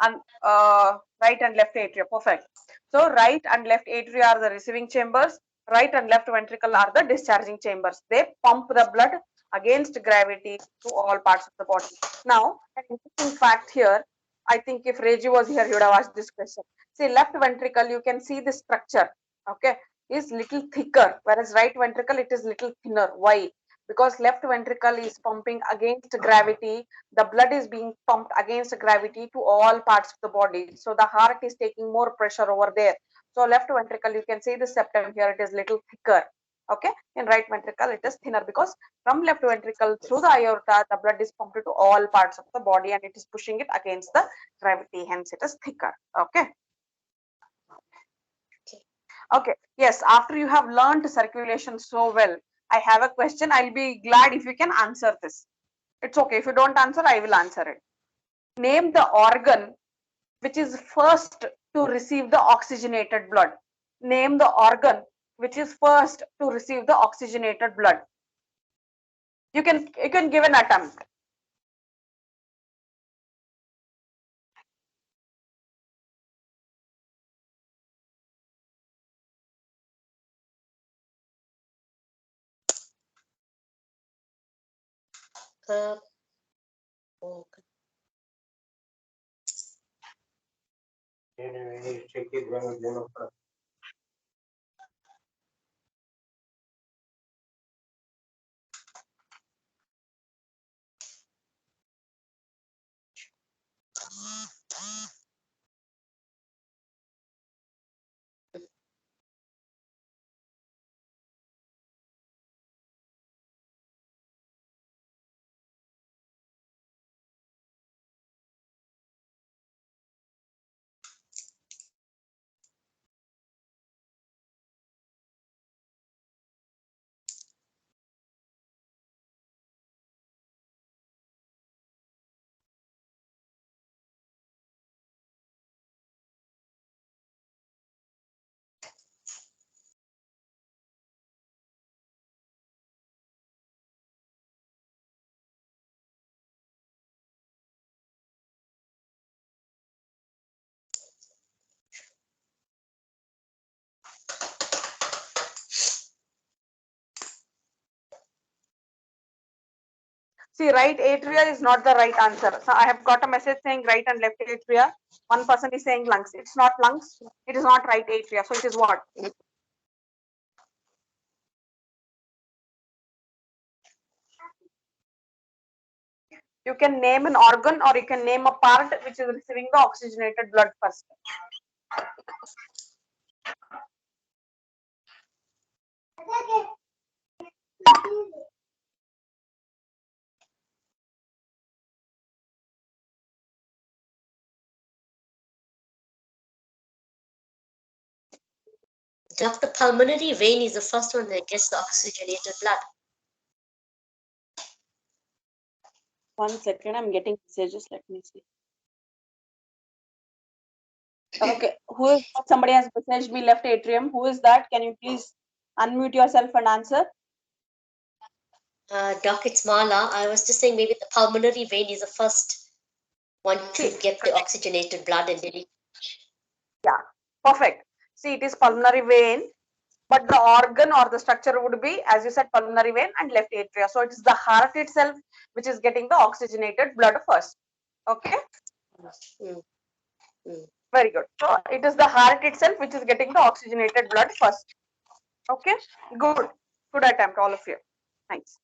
And right and left atria. Perfect. So right and left atria are the receiving chambers. Right and left ventricle are the discharging chambers. They pump the blood against gravity to all parts of the body. Now, an interesting fact here, I think if Reggie was here, he would have asked this question. See, left ventricle, you can see the structure, okay, is little thicker, whereas right ventricle, it is little thinner. Why? Because left ventricle is pumping against gravity, the blood is being pumped against gravity to all parts of the body. So the heart is taking more pressure over there. So left ventricle, you can see the septum here, it is little thicker. Okay, in right ventricle, it is thinner because from left ventricle through the aorta, the blood is pumped to all parts of the body and it is pushing it against the gravity. Hence, it is thicker. Okay. Okay. Yes. After you have learned circulation so well, I have a question. I'll be glad if you can answer this. It's okay. If you don't answer, I will answer it. Name the organ which is first to receive the oxygenated blood. Name the organ which is first to receive the oxygenated blood. You can give an attempt. See, right atria is not the right answer. So I have got a message saying right and left atria. One person is saying lungs. It's not lungs. It is not right atria. So it is what? You can name an organ or you can name a part which is receiving the oxygenated blood first. The pulmonary vein is the first one that gets the oxygenated blood. 1 second, I'm getting messages. Let me see. Okay, who is that? Somebody has messaged me left atrium. Who is that? Can you please unmute yourself and answer? Doc, it's Mala. I was just saying maybe the pulmonary vein is the first one to get the oxygenated blood and delete. Yeah, perfect. See, it is pulmonary vein, but the organ or the structure would be, as you said, pulmonary vein and left atria. So it is the heart itself which is getting the oxygenated blood first. Okay. Very good. So it is the heart itself which is getting the oxygenated blood first. Okay. Good. Good attempt, all of you. Thanks.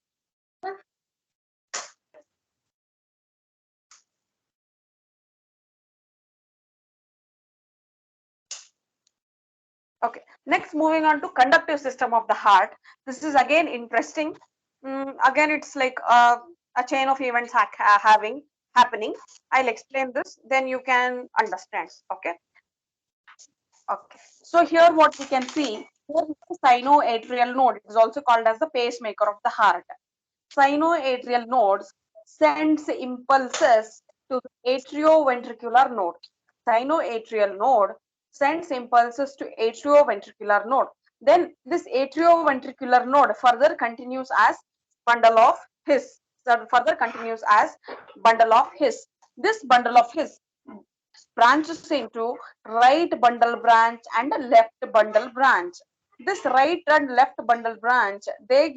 Okay, next moving on to conductive system of the heart. This is again interesting. Again, it's like a chain of events happening. I'll explain this, then you can understand. Okay. Okay. So here what we can see, here is the sinoatrial node. It is also called as the pacemaker of the heart. Sinoatrial nodes sends impulses to the atrioventricular node. Sinoatrial node sends impulses to atrioventricular node. Then this atrioventricular node further continues as bundle of His. So further continues as bundle of His. This bundle of His branches into right bundle branch and left bundle branch. This right and left bundle branch, they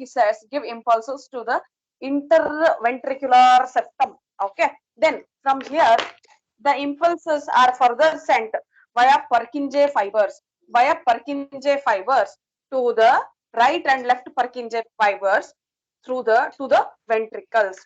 give impulses to the interventricular septum. Okay, then from here the impulses are further sent via Purkinje fibers to the right and left Purkinje fibers through the ventricles.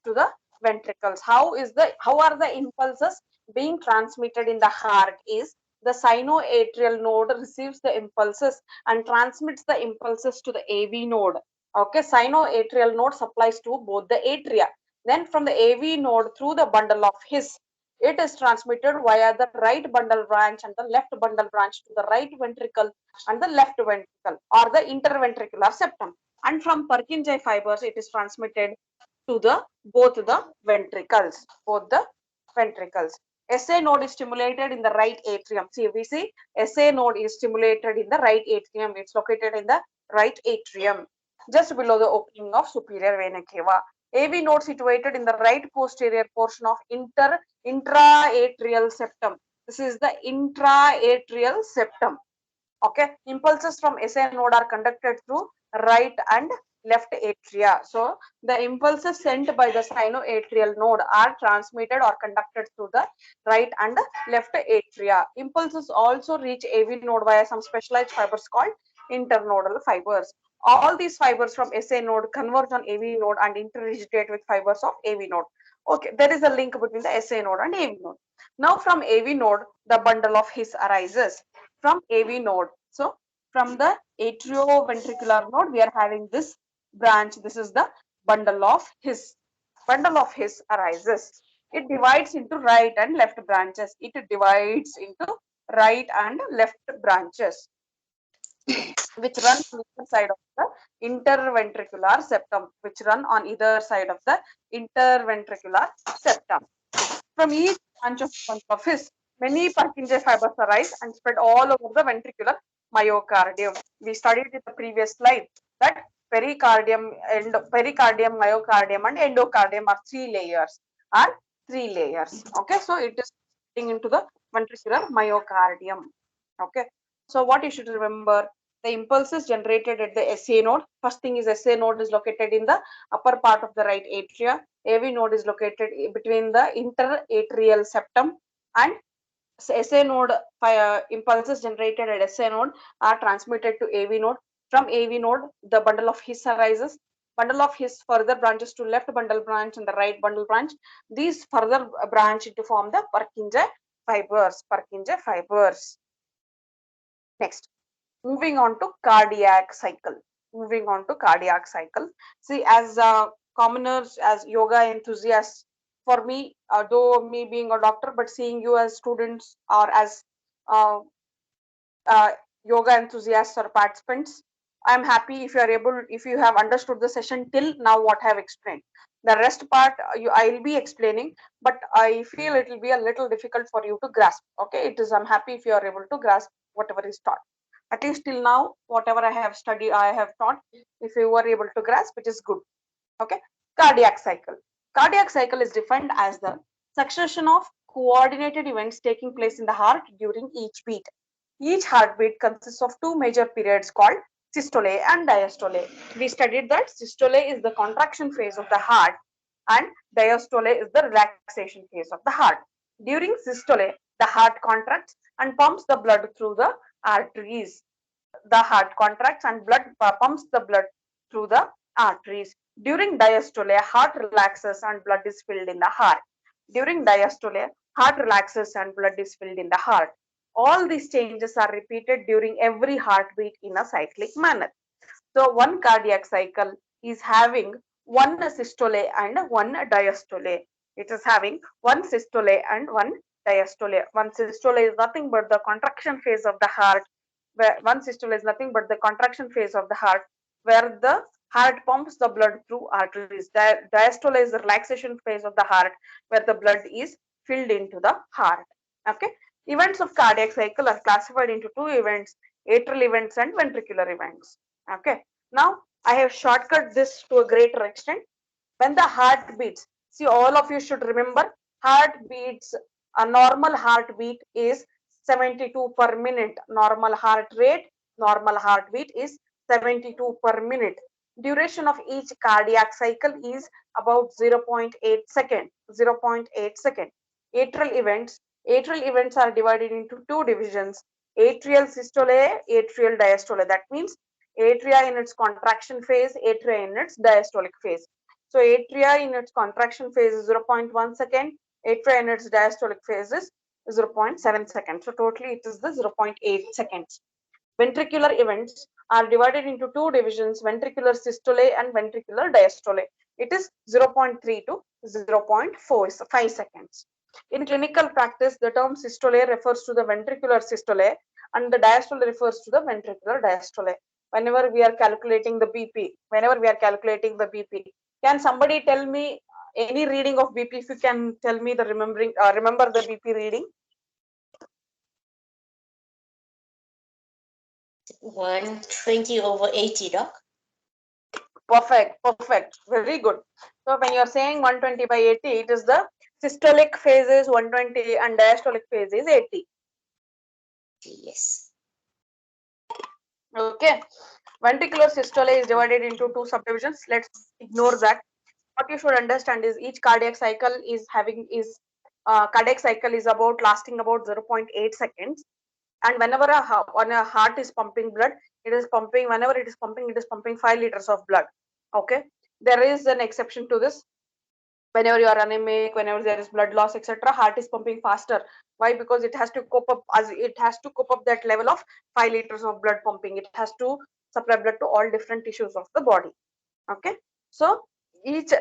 How are the impulses being transmitted in the heart? Is the sinoatrial node receives the impulses and transmits the impulses to the AV node. Okay, sinoatrial node supplies to both the atria. Then from the AV node through the bundle of His, it is transmitted via the right bundle branch and the left bundle branch to the right ventricle and the left ventricle or the interventricular septum. And from Purkinje fibers, it is transmitted to the both the ventricles. SA node is stimulated in the right atrium. See, we see SA node is stimulated in the right atrium. It's located in the right atrium, just below the opening of superior vena cava. AV node situated in the right posterior portion of intraatrial septum. This is the intraatrial septum. Okay, impulses from SA node are conducted through right and left atria. So the impulses sent by the sinoatrial node are transmitted or conducted through the right and left atria. Impulses also reach AV node via some specialized fibers called internodal fibers. All these fibers from SA node converge on AV node and interdigitate with fibers of AV node. Okay, there is a link between the SA node and AV node. Now from AV node, the bundle of His arises from AV node. So from the atrioventricular node, we are having this branch. This is the bundle of His. Bundle of His arises. It divides into right and left branches. It divides into right and left branches, which run on either side of the interventricular septum, which run on either side of the interventricular septum. From each branch of His, many Purkinje fibers arise and spread all over the ventricular myocardium. We studied in the previous slide that pericardium, myocardium, and endocardium are three layers. Okay, so it is spreading into the ventricular myocardium. Okay, so what you should remember: the impulses generated at the SA node. First thing is SA node is located in the upper part of the right atria. AV node is located between the interatrial septum, and SA node impulses generated at SA node are transmitted to AV node. From AV node, the bundle of His arises. Bundle of His further branches to left bundle branch and the right bundle branch. These further branch to form the Purkinje fibers. Next, moving on to cardiac cycle. See, as commoners, as yoga enthusiasts, for me, though me being a doctor, but seeing you as students or as uh, yoga enthusiasts or participants, I'm happy if you have understood the session till now what I have explained. The rest part I'll be explaining, but I feel it will be a little difficult for you to grasp. Okay, I'm happy if you are able to grasp whatever is taught. At least till now, whatever I have studied, I have taught, if you were able to grasp, it is good. Okay, cardiac cycle. Cardiac cycle is defined as the succession of coordinated events taking place in the heart during each beat. Each heartbeat consists of two major periods called systole and diastole. We studied that systole is the contraction phase of the heart and diastole is the relaxation phase of the heart. During systole, the heart contracts and pumps the blood through the arteries. The heart contracts and pumps the blood through the arteries. During diastole, heart relaxes and blood is filled in the heart. During diastole, heart relaxes and blood is filled in the heart. All these changes are repeated during every heartbeat in a cyclic manner. So one cardiac cycle is having one systole and one diastole. It is having one systole and one diastole. One systole is nothing but the contraction phase of the heart, where one systole is nothing but the contraction phase of the heart, where the heart pumps the blood through arteries. Diastole is the relaxation phase of the heart, where the blood is filled into the heart. Okay. Events of cardiac cycle are classified into two events: atrial events and ventricular events. Okay. Now I have shortcut this to a greater extent. When the heart beats, see, all of you should remember, heart beats, a normal heartbeat is 72 per minute. Normal heart rate, normal heartbeat is 72 per minute. Duration of each cardiac cycle is about 0.8 second. 0.8 second. Atrial events are divided into two divisions: atrial systole, atrial diastole. That means atria in its contraction phase, atria in its diastolic phase. So atria in its contraction phase is 0.1 second, atria in its diastolic phase is 0.7 seconds. So totally it is the 0.8 seconds. Ventricular events are divided into two divisions: ventricular systole and ventricular diastole. It is 0.3 to 0.45 seconds. In clinical practice, the term systole refers to the ventricular systole and the diastole refers to the ventricular diastole. Whenever we are calculating the BP, can somebody tell me any reading of BP? If you can tell me the remember the BP reading. 120/80, doc. Perfect, perfect, very good. So when you are saying 120/80, it is the systolic phase is 120 and diastolic phase is 80. Yes. Okay. Ventricular systole is divided into two subdivisions. Let's ignore that. What you should understand is each cardiac cycle is about lasting about 0.8 seconds. And whenever when a heart is pumping blood, whenever it is pumping 5 liters of blood. Okay. There is an exception to this. Whenever you are anemic, whenever there is blood loss, etc., heart is pumping faster. Why? Because it has to cope up that level of 5 liters of blood pumping. It has to supply blood to all different tissues of the body. Okay. So each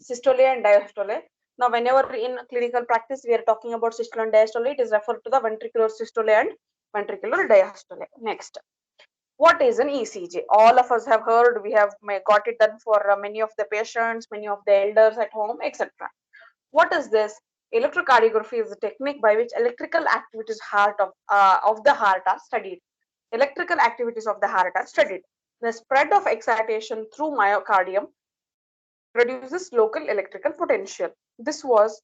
systole and diastole. Now whenever in clinical practice we are talking about systole and diastole, it is referred to the ventricular systole and ventricular diastole. Next, what is an ECG? All of us have heard, we have got it done for many of the patients, many of the elders at home, etc. What is this? Electrocardiography is a technique by which electrical activities of the heart are studied. Electrical activities of the heart are studied. The spread of excitation through myocardium produces local electrical potential. This was,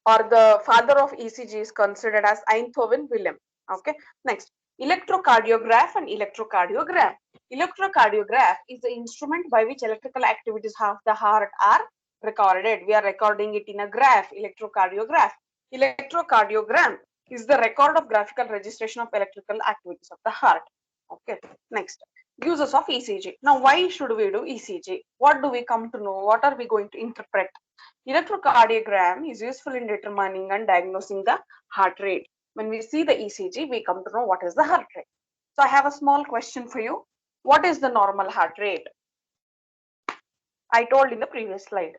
or the father of ECG is considered as Einthoven Willem. Okay. Next, electrocardiograph and electrocardiogram. Electrocardiograph is the instrument by which electrical activities of the heart are recorded. We are recording it in a graph, electrocardiograph. Electrocardiogram is the record of graphical registration of electrical activities of the heart. Okay. Next, uses of ECG. Now, why should we do ECG? What do we come to know? What are we going to interpret? Electrocardiogram is useful in determining and diagnosing the heart rate. When we see the ECG, we come to know what is the heart rate. So I have a small question for you. What is the normal heart rate? I told in the previous slide.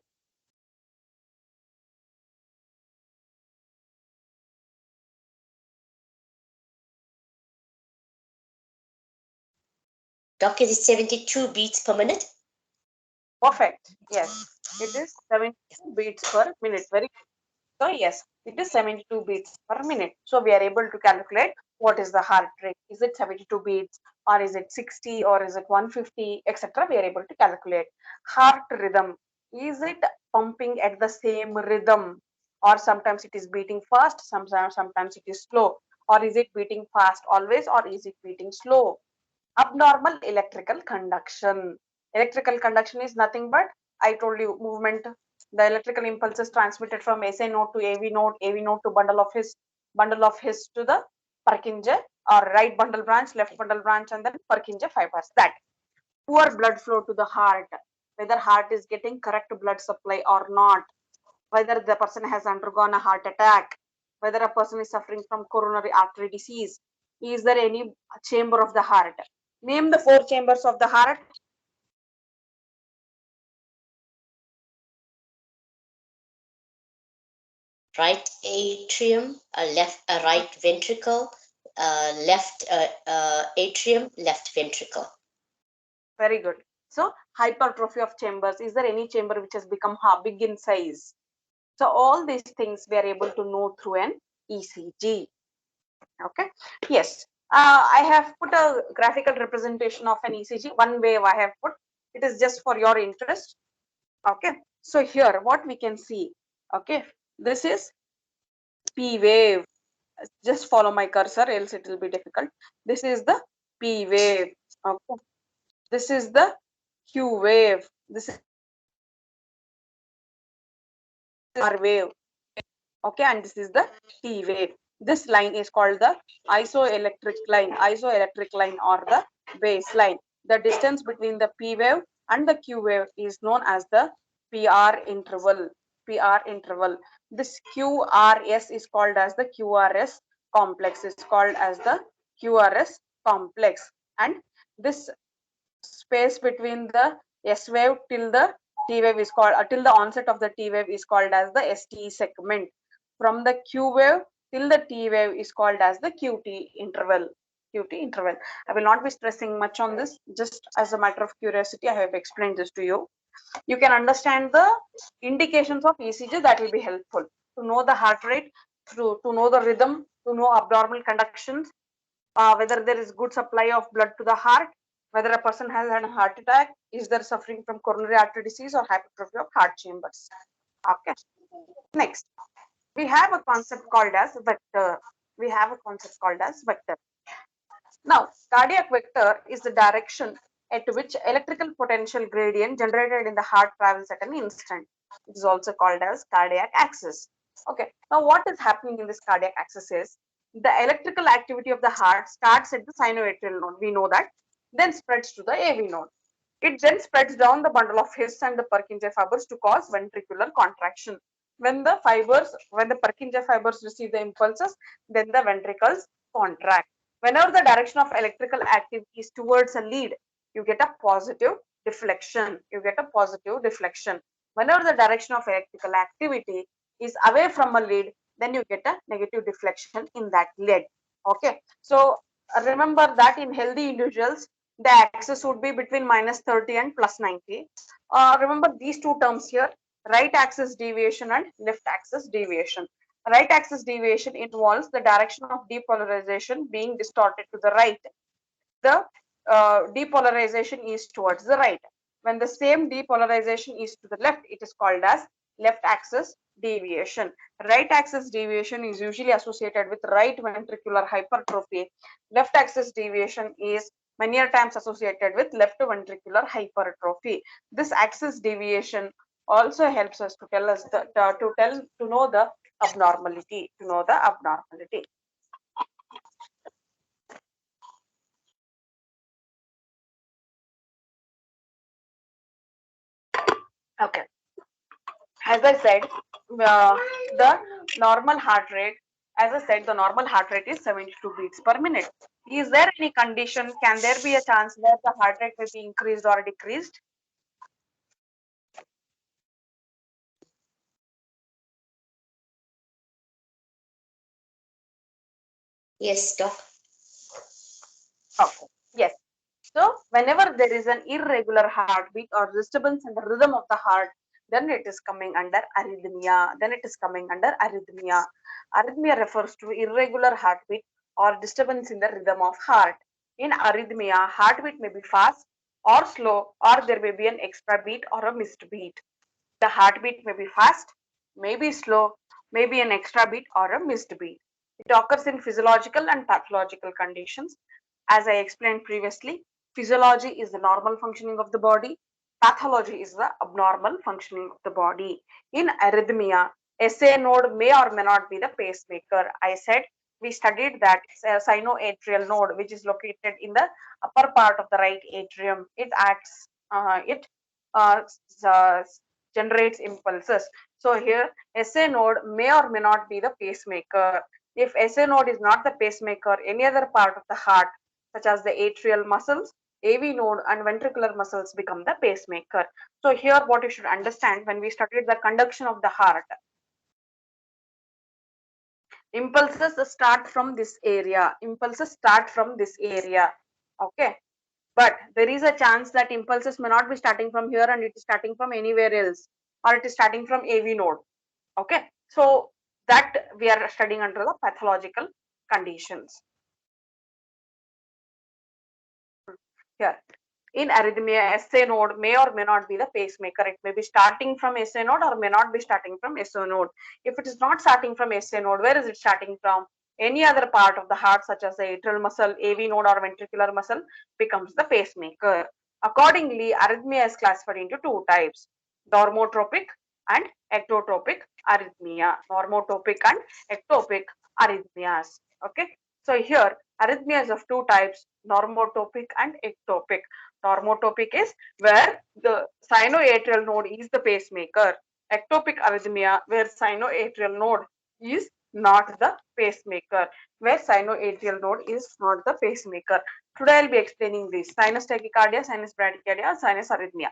Doc, is it 72 beats per minute? Perfect. Yes, it is 72 beats per minute. Very good. So yes, it is 72 beats per minute. So we are able to calculate what is the heart rate. Is it 72 beats or is it 60 or is it 150, etc. We are able to calculate. Heart rhythm. Is it pumping at the same rhythm, or sometimes it is beating fast, sometimes it is slow, or is it beating fast always, or is it beating slow? Abnormal electrical conduction. Electrical conduction is nothing but, I told you, movement. The electrical impulses transmitted from SA node to AV node to bundle of His to the Purkinje, or right bundle branch, left bundle branch, and then Purkinje fibers. That poor blood flow to the heart, whether heart is getting correct blood supply or not, whether the person has undergone a heart attack, whether a person is suffering from coronary artery disease, is there any chamber of the heart? Name the 4 chambers of the heart. Right atrium, a right ventricle, left atrium, left ventricle. Very good. So hypertrophy of chambers. Is there any chamber which has become big in size? So all these things we are able to know through an ECG. Okay. Yes. I have put a graphical representation of an ECG. One wave I have put. It is just for your interest. Okay. So here what we can see. Okay. This is P wave. Just follow my cursor, else it will be difficult. This is the P wave. Okay. This is the Q wave. This is R wave. Okay, and this is the T wave. This line is called the isoelectric line or the baseline. The distance between the P wave and the Q wave is known as the PR interval. PR interval. This QRS is called as the QRS complex. It's called as the QRS complex. And this space between the S wave till the T wave is called till the onset of the T wave is called as the ST segment. From the Q wave till the T wave is called as the QT interval. QT interval. I will not be stressing much on this. Just as a matter of curiosity, I have explained this to you. You can understand the indications of ECG. That will be helpful to know the heart rate, to know the rhythm, to know abnormal conductions, whether there is good supply of blood to the heart, whether a person has had a heart attack, is there suffering from coronary artery disease or hypertrophy of heart chambers. Okay. Next, we have a concept called as vector. Now, cardiac vector is the direction at which electrical potential gradient generated in the heart travels at an instant. It is also called as cardiac axis. Okay. Now, what is happening in this cardiac axis is the electrical activity of the heart starts at the sinoatrial node. We know that. Then spreads to the AV node. It then spreads down the bundle of His and the Purkinje fibers to cause ventricular contraction. When the Purkinje fibers receive the impulses, then the ventricles contract. Whenever the direction of electrical activity is towards a lead, you get a positive deflection. Whenever the direction of electrical activity is away from a lead, then you get a negative deflection in that lead. Okay. So remember that in healthy individuals, the axis would be between -30 and +90. Remember these two terms here, right axis deviation and left axis deviation. Right axis deviation involves the direction of depolarization being distorted to the right. The depolarization is towards the right. When the same depolarization is to the left, it is called as left axis deviation. Right axis deviation is usually associated with right ventricular hypertrophy. Left axis deviation is many times associated with left ventricular hypertrophy. This axis deviation also helps us to tell us to know the abnormality. Okay. As I said, the normal heart rate, the normal heart rate is 72 beats per minute. Is there any condition? Can there be a chance that the heart rate may be increased or decreased? Yes, doc. Okay. Yes. So whenever there is an irregular heartbeat or disturbance in the rhythm of the heart, then it is coming under arrhythmia. Arrhythmia refers to irregular heartbeat or disturbance in the rhythm of heart. In arrhythmia, heartbeat may be fast or slow, or there may be an extra beat or a missed beat. The heartbeat may be fast, may be slow, may be an extra beat or a missed beat. It occurs in physiological and pathological conditions. As I explained previously, physiology is the normal functioning of the body. Pathology is the abnormal functioning of the body. In arrhythmia, SA node may or may not be the pacemaker. I said we studied that sinoatrial node, which is located in the upper part of the right atrium. It uh, generates impulses. So here SA node may or may not be the pacemaker. If SA node is not the pacemaker, any other part of the heart, such as the atrial muscles, AV node and ventricular muscles become the pacemaker. So here what you should understand when we studied the conduction of the heart, impulses start from this area. Okay. But there is a chance that impulses may not be starting from here and it is starting from anywhere else, or it is starting from AV node. Okay. So that we are studying under the pathological conditions. Here. In arrhythmia, SA node may or may not be the pacemaker. It may be starting from SA node or may not be starting from SO node. If it is not starting from SA node, where is it starting from? Any other part of the heart, such as the atrial muscle, AV node or ventricular muscle, becomes the pacemaker. Accordingly, arrhythmia is classified into two types: normotropic and ectotropic arrhythmia. Normotropic and ectopic arrhythmias. Okay. So here arrhythmia is of two types: normotropic and ectopic. Normotropic is where the sinoatrial node is the pacemaker. Ectopic arrhythmia where sinoatrial node is not the pacemaker. Where sinoatrial node is not the pacemaker. Today I'll be explaining this: sinus tachycardia, sinus bradycardia, sinus arrhythmia.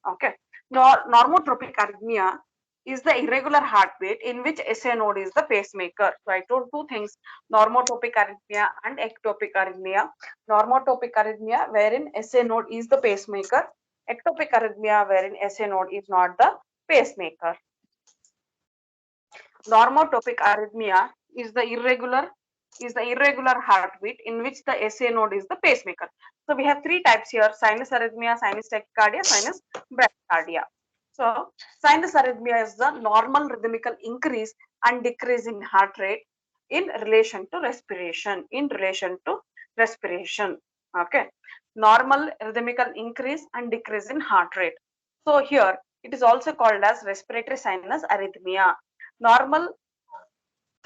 Okay. Normotropic arrhythmia is the irregular heartbeat in which SA node is the pacemaker. So I told two things: normotropic arrhythmia and ectopic arrhythmia. Normotropic arrhythmia wherein SA node is the pacemaker. Ectopic arrhythmia wherein SA node is not the pacemaker. Normotropic arrhythmia is the irregular heartbeat in which the SA node is the pacemaker. So we have three types here: sinus arrhythmia, sinus tachycardia, sinus bradycardia. So sinus arrhythmia is the normal rhythmical increase and decrease in heart rate in relation to respiration. Okay. Normal rhythmical increase and decrease in heart rate. So here it is also called as respiratory sinus arrhythmia. Normal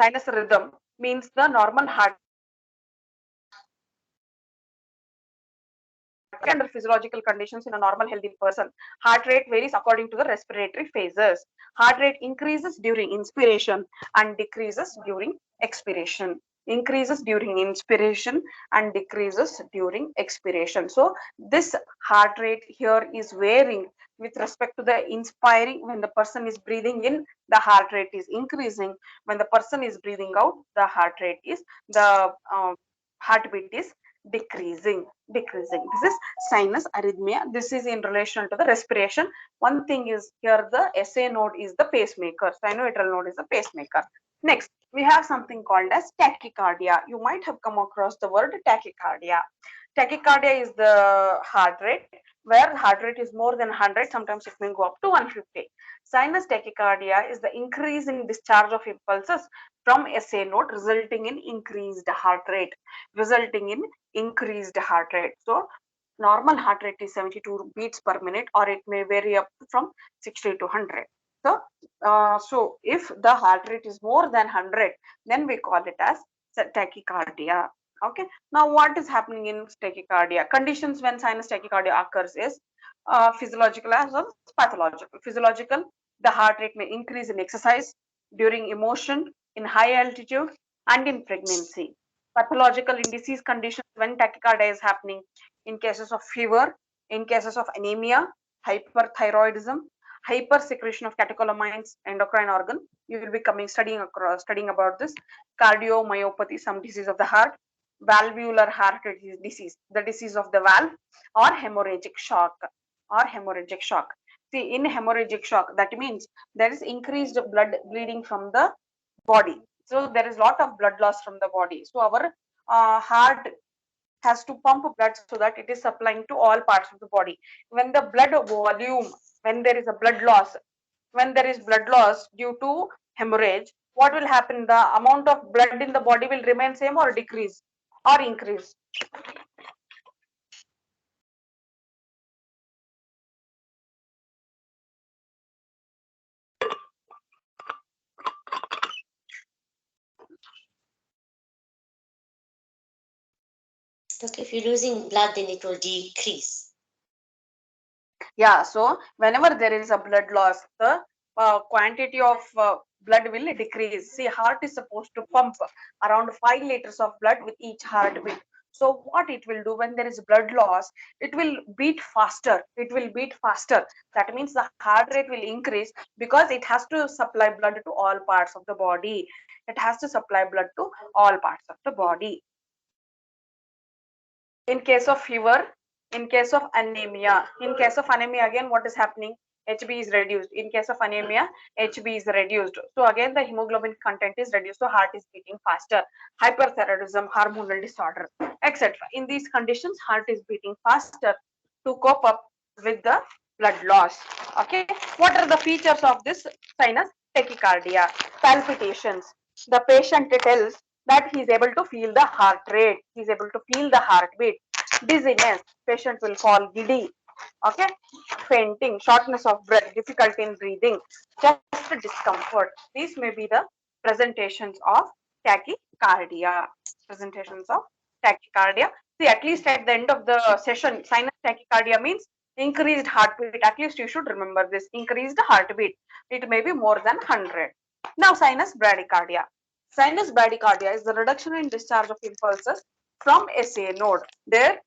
sinus rhythm means the normal heart under physiological conditions in a normal healthy person. Heart rate varies according to the respiratory phases. Heart rate increases during inspiration and decreases during expiration. Increases during inspiration and decreases during expiration. So this heart rate here is varying with respect to the inspiring. When the person is breathing in, the heart rate is increasing. When the person is breathing out, the heart rate is heartbeat is decreasing. This is sinus arrhythmia. This is in relation to the respiration. One thing is here the SA node is the pacemaker. Sinoatrial node is the pacemaker. Next, we have something called as tachycardia. You might have come across the word tachycardia. Tachycardia is the heart rate where heart rate is more than 100. Sometimes it may go up to 150. Sinus tachycardia is the increase in discharge of impulses from SA node resulting in increased heart rate. So normal heart rate is 72 beats per minute, or it may vary up from 60 to 100. So if the heart rate is more than 100, then we call it as tachycardia. Okay. Now what is happening in tachycardia? Conditions when sinus tachycardia occurs is physiological as well as pathological. Physiological, the heart rate may increase in exercise, during emotion, in high altitude, and in pregnancy. Pathological, in disease conditions when tachycardia is happening, in cases of fever, in cases of anemia, hyperthyroidism, hypersecretion of catecholamines, endocrine organ. You will be studying about this. Cardiomyopathy, some disease of the heart. Valvular heart disease, the disease of the valve, or hemorrhagic shock. See, in hemorrhagic shock, that means there is increased blood bleeding from the body. So there is lot of blood loss from the body. So our heart has to pump blood so that it is supplying to all parts of the body. When the blood volume, when there is a blood loss, due to hemorrhage, what will happen? The amount of blood in the body will remain same or decrease or increase. Okay, if you're losing blood, then it will decrease. Yeah, so whenever there is a blood loss, the quantity of blood will decrease. See, heart is supposed to pump around 5 liters of blood with each heartbeat. So what it will do when there is blood loss, it will beat faster. That means the heart rate will increase because it has to supply blood to all parts of the body. In case of fever, in case of anemia, again, what is happening? HB is reduced. In case of anemia, HB is reduced. So again, the hemoglobin content is reduced. So heart is beating faster. Hyperthyroidism, hormonal disorder, etc. In these conditions, heart is beating faster to cope up with the blood loss. Okay. What are the features of this sinus tachycardia? Palpitations. The patient tells that he is able to feel the heart rate. He is able to feel the heartbeat. Dizziness. Patient will fall giddy. Okay, fainting, shortness of breath, difficulty in breathing, chest discomfort. These may be the presentations of tachycardia. Presentations of tachycardia. See, at least at the end of the session, sinus tachycardia means increased heartbeat. At least you should remember this, increased heartbeat. It may be more than 100. Now, sinus bradycardia. Sinus bradycardia is the reduction in discharge of impulses from SA node. There,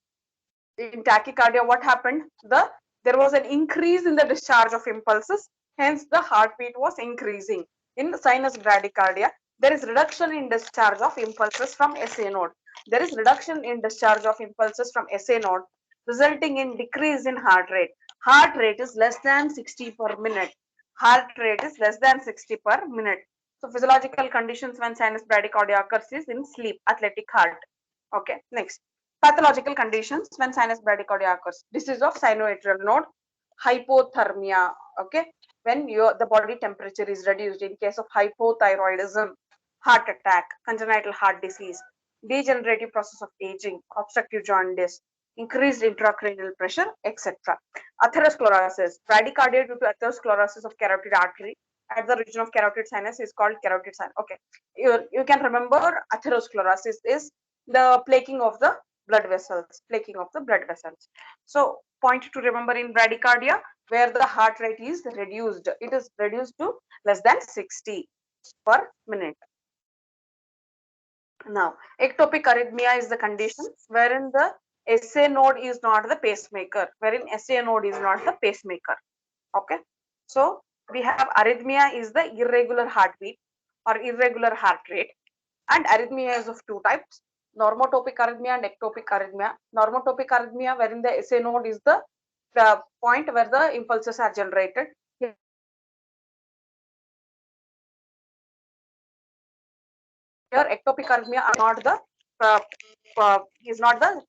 in tachycardia, what happened? There was an increase in the discharge of impulses, hence the heartbeat was increasing. In sinus bradycardia, there is reduction in discharge of impulses from SA node. There is reduction in discharge of impulses from SA node, resulting in decrease in heart rate. Heart rate is less than 60 per minute. Heart rate is less than 60 per minute. So physiological conditions when sinus bradycardia occurs is in sleep, athletic heart. Okay, next. Pathological conditions when sinus bradycardia occurs. Disease of sinoatrial node, hypothermia. Okay, when the body temperature is reduced in case of hypothyroidism, heart attack, congenital heart disease, degenerative process of aging, obstructive jaundice, increased intracranial pressure, etc. Atherosclerosis, bradycardia due to atherosclerosis of carotid artery at the region of carotid sinus is called carotid sinus. Okay, you can remember atherosclerosis is the plaquing of the blood vessels, plaquing of the blood vessels. So point to remember in bradycardia, where the heart rate is reduced, it is reduced to less than 60 per minute. Now, ectopic arrhythmia is the condition wherein the SA node is not the pacemaker, wherein SA node is not the pacemaker. Okay, so we have arrhythmia is the irregular heartbeat or irregular heart rate, and arrhythmia is of two types: normotopic arrhythmia and ectopic arrhythmia. Normotopic arrhythmia, wherein the SA node is the point where the impulses are generated. Here, ectopic arrhythmia are not the uh, is not the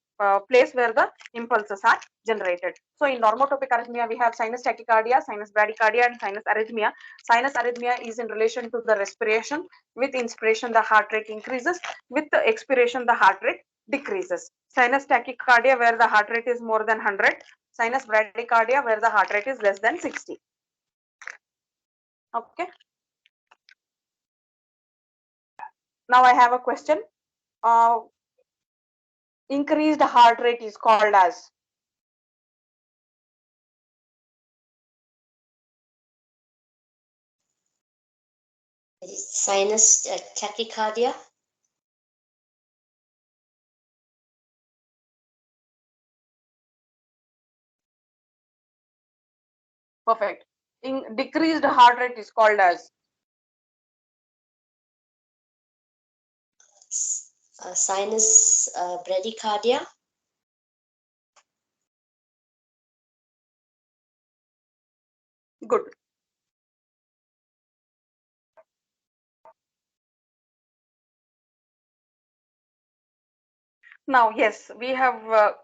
place where the impulses are generated. So in normotopic arrhythmia, we have sinus tachycardia, sinus bradycardia, and sinus arrhythmia. Sinus arrhythmia is in relation to the respiration. With inspiration, the heart rate increases. With the expiration, the heart rate decreases. Sinus tachycardia, where the heart rate is more than 100. Sinus bradycardia, where the heart rate is less than 60. Okay. Now I have a question. Uh, increased heart rate is called as Sinus tachycardia. perfect. In decreased heart rate is called as Sinus bradycardia. good. Now, yes, we have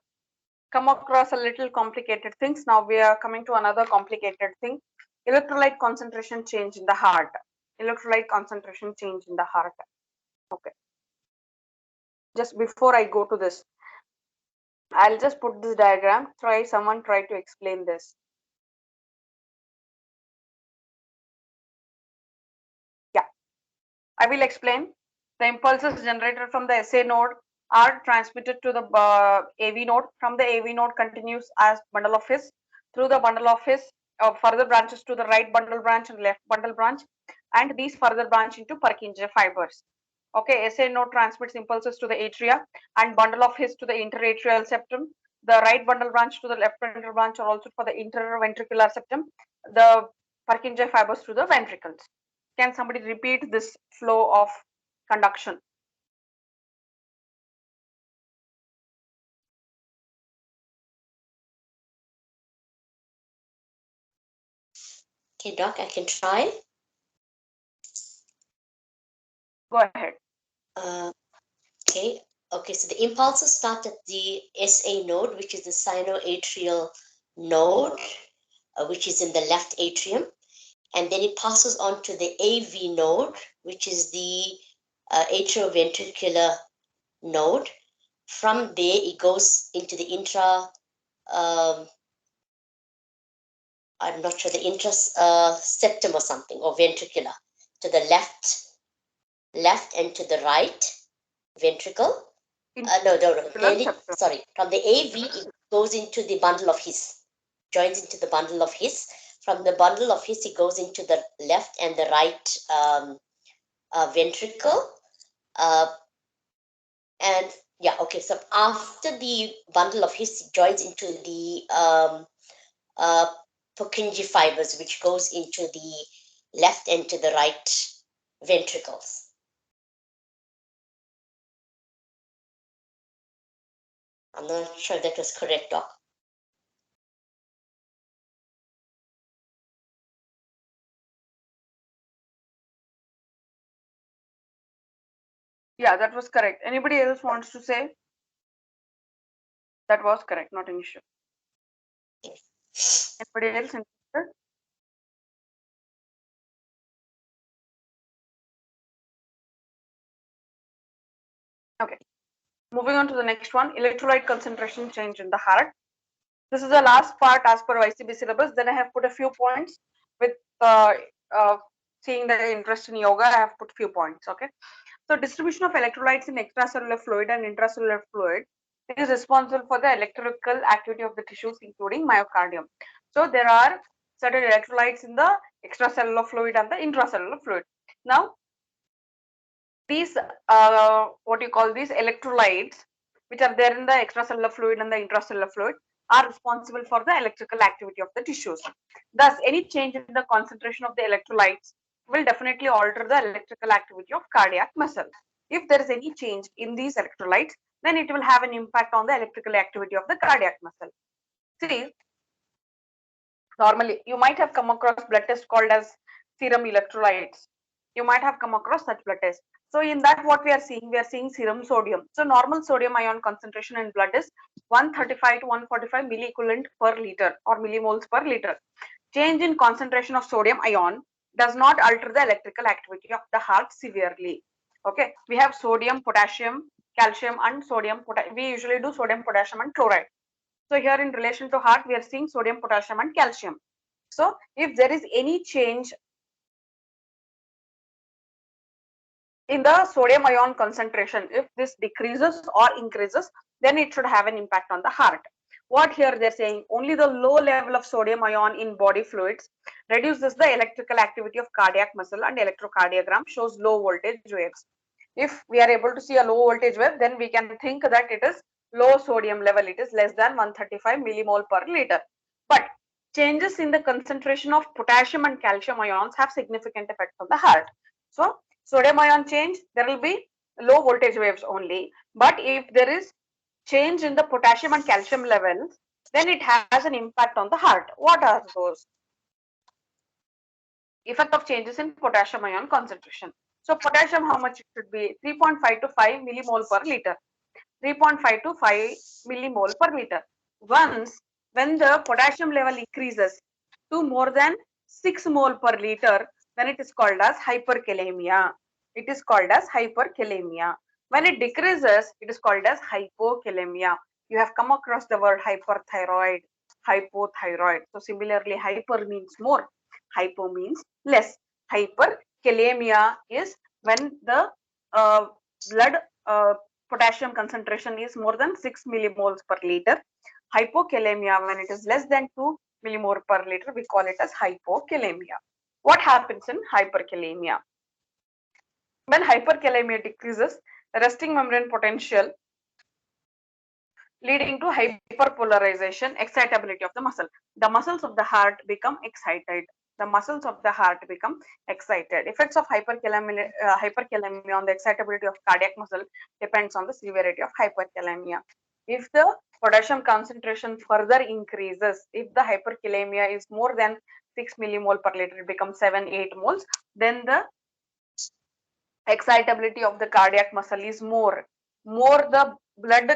come across a little complicated things. Now we are coming to another complicated thing: electrolyte concentration change in the heart. Electrolyte concentration change in the heart. Okay. Just before I go to this, I'll just put this diagram. Someone try to explain this. Yeah, I will explain. The impulses generated from the SA node are transmitted to the AV node. From the AV node continues as bundle of His. Through the bundle of His, further branches to the right bundle branch and left bundle branch, and these further branch into Purkinje fibers. Okay, SA node transmits impulses to the atria and bundle of His to the interatrial septum. The right bundle branch to the left bundle branch are also for the interventricular septum. The Purkinje fibers to the ventricles. Can somebody repeat this flow of conduction? Okay, doc, I can try. Go ahead. Okay. Okay, so the impulses start at the SA node, which is the sinoatrial node, which is in the left atrium, and then it passes on to the AV node, which is the atrioventricular node. From there, it goes into the I'm not sure, the septum or something, or ventricular, to the left and to the right ventricle. No, sorry. From the AV, it goes into the bundle of His, joins into the bundle of His. From the bundle of His, it goes into the left and the right ventricle. And yeah, okay. So after the bundle of His, it joins into the Purkinje fibers, which goes into the left and to the right ventricles. I'm not sure that was correct, Doc. Yeah, that was correct. Anybody else wants to say? That was correct, not an issue. Anybody else interested? Okay. Moving on to the next one, electrolyte concentration change in the heart. This is the last part as per YCB syllabus. Then I have put a few points with seeing the interest in yoga. I have put few points. Okay. So distribution of electrolytes in extracellular fluid and intracellular fluid is responsible for the electrical activity of the tissues, including myocardium. So there are certain electrolytes in the extracellular fluid and the intracellular fluid. Now, these what you call these electrolytes, which are there in the extracellular fluid and the intracellular fluid, are responsible for the electrical activity of the tissues. Thus, any change in the concentration of the electrolytes will definitely alter the electrical activity of cardiac muscle. If there is any change in these electrolytes, then it will have an impact on the electrical activity of the cardiac muscle. See, normally you might have come across blood test called as serum electrolytes. You might have come across such blood test. So in that, what we are seeing serum sodium. So normal sodium ion concentration in blood is 135 to 145 milliequivalent per liter or millimoles per liter. Change in concentration of sodium ion does not alter the electrical activity of the heart severely. Okay, we have sodium, potassium, calcium, and sodium. We usually do sodium, potassium, and chloride. So here in relation to heart, we are seeing sodium, potassium, and calcium. So if there is any change in the sodium ion concentration, if this decreases or increases, then it should have an impact on the heart. What here they're saying, only the low level of sodium ion in body fluids reduces the electrical activity of cardiac muscle, and electrocardiogram shows low voltage waves. If we are able to see a low voltage wave, then we can think that it is low sodium level, it is less than 135 millimole per liter. But changes in the concentration of potassium and calcium ions have significant effects on the heart. So sodium ion change, there will be low voltage waves only. But if there is change in the potassium and calcium levels, then it has an impact on the heart. What are those? Effect of changes in potassium ion concentration. So potassium, how much it should be? 3.5 to 5 millimole per liter. 3.5 to 5 millimole per liter. Once when the potassium level increases to more than 6 mole per liter, then it is called as hyperkalemia. It is called as hyperkalemia. When it decreases, it is called as hypokalemia. You have come across the word hyperthyroid, hypothyroid. So similarly, hyper means more, hypo means less. Hyperkalemia is when the blood potassium concentration is more than 6 millimoles per liter. Hypokalemia, when it is less than 2 millimole per liter, we call it as hypokalemia. What happens in hyperkalemia? When hyperkalemia decreases, resting membrane potential leading to hyperpolarization, excitability of the muscle. The muscles of the heart become excited. The muscles of the heart become excited. Effects of hyperkalemia on the excitability of cardiac muscle depends on the severity of hyperkalemia. If the potassium concentration further increases, if the hyperkalemia is more than 6 millimole per liter, it becomes 7-8 moles, then the excitability of the cardiac muscle is more. More the blood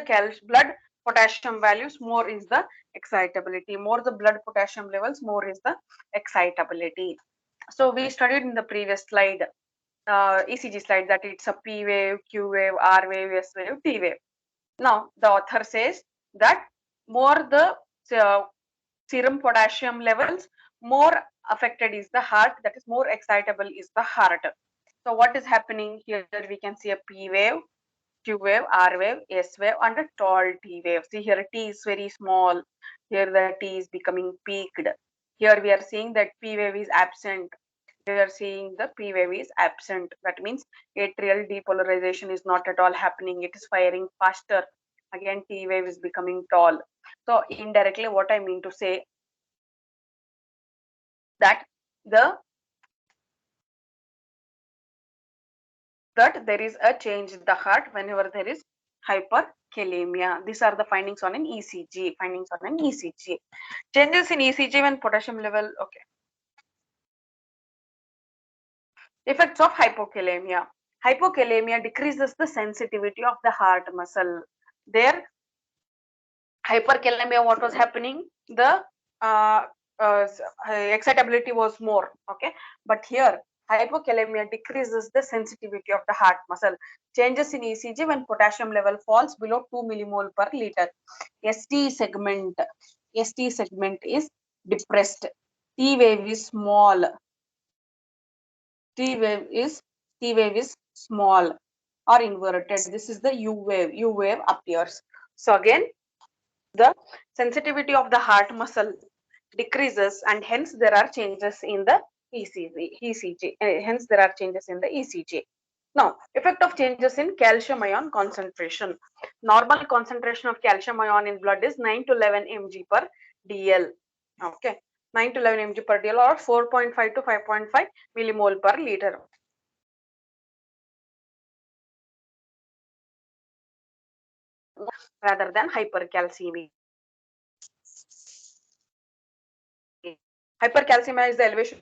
potassium values, more is the excitability. More the blood potassium levels, more is the excitability. So we studied in the previous slide, ECG slide, that it's a P wave, Q wave, R wave, S wave, T wave. Now the author says that more the serum potassium levels, more affected is the heart, that is more excitable is the heart. So what is happening here? We can see a P wave, Q wave, R wave, S wave, and a tall T wave. See here T is very small. Here the T is becoming peaked. Here we are seeing that P wave is absent. We are seeing the P wave is absent. That means atrial depolarization is not at all happening. It is firing faster. Again, T wave is becoming tall. So indirectly, what I mean to say that there is a change in the heart whenever there is hyperkalemia. These are the findings on an ECG. Findings on an ECG. Changes in ECG when potassium level. Okay. Effects of hypokalemia. Hypokalemia decreases the sensitivity of the heart muscle. There, hyperkalemia, what was happening? The uh, excitability was more. Okay, but here hypokalemia decreases the sensitivity of the heart muscle. Changes in ECG when potassium level falls below 2 millimole per liter. ST segment is depressed. T wave is small. T wave is small or inverted. This is the U wave. U wave appears. So again, the sensitivity of the heart muscle decreases, and hence there are changes in the ECG. Hence there are changes in the ECG. Now, effect of changes in calcium ion concentration. Normal concentration of calcium ion in blood is 9 to 11 mg per dl. Okay, 9 to 11 mg per dl, or 4.5 to 5.5 millimole per liter. Rather than hypercalcemia. Hypercalcemia is the elevation.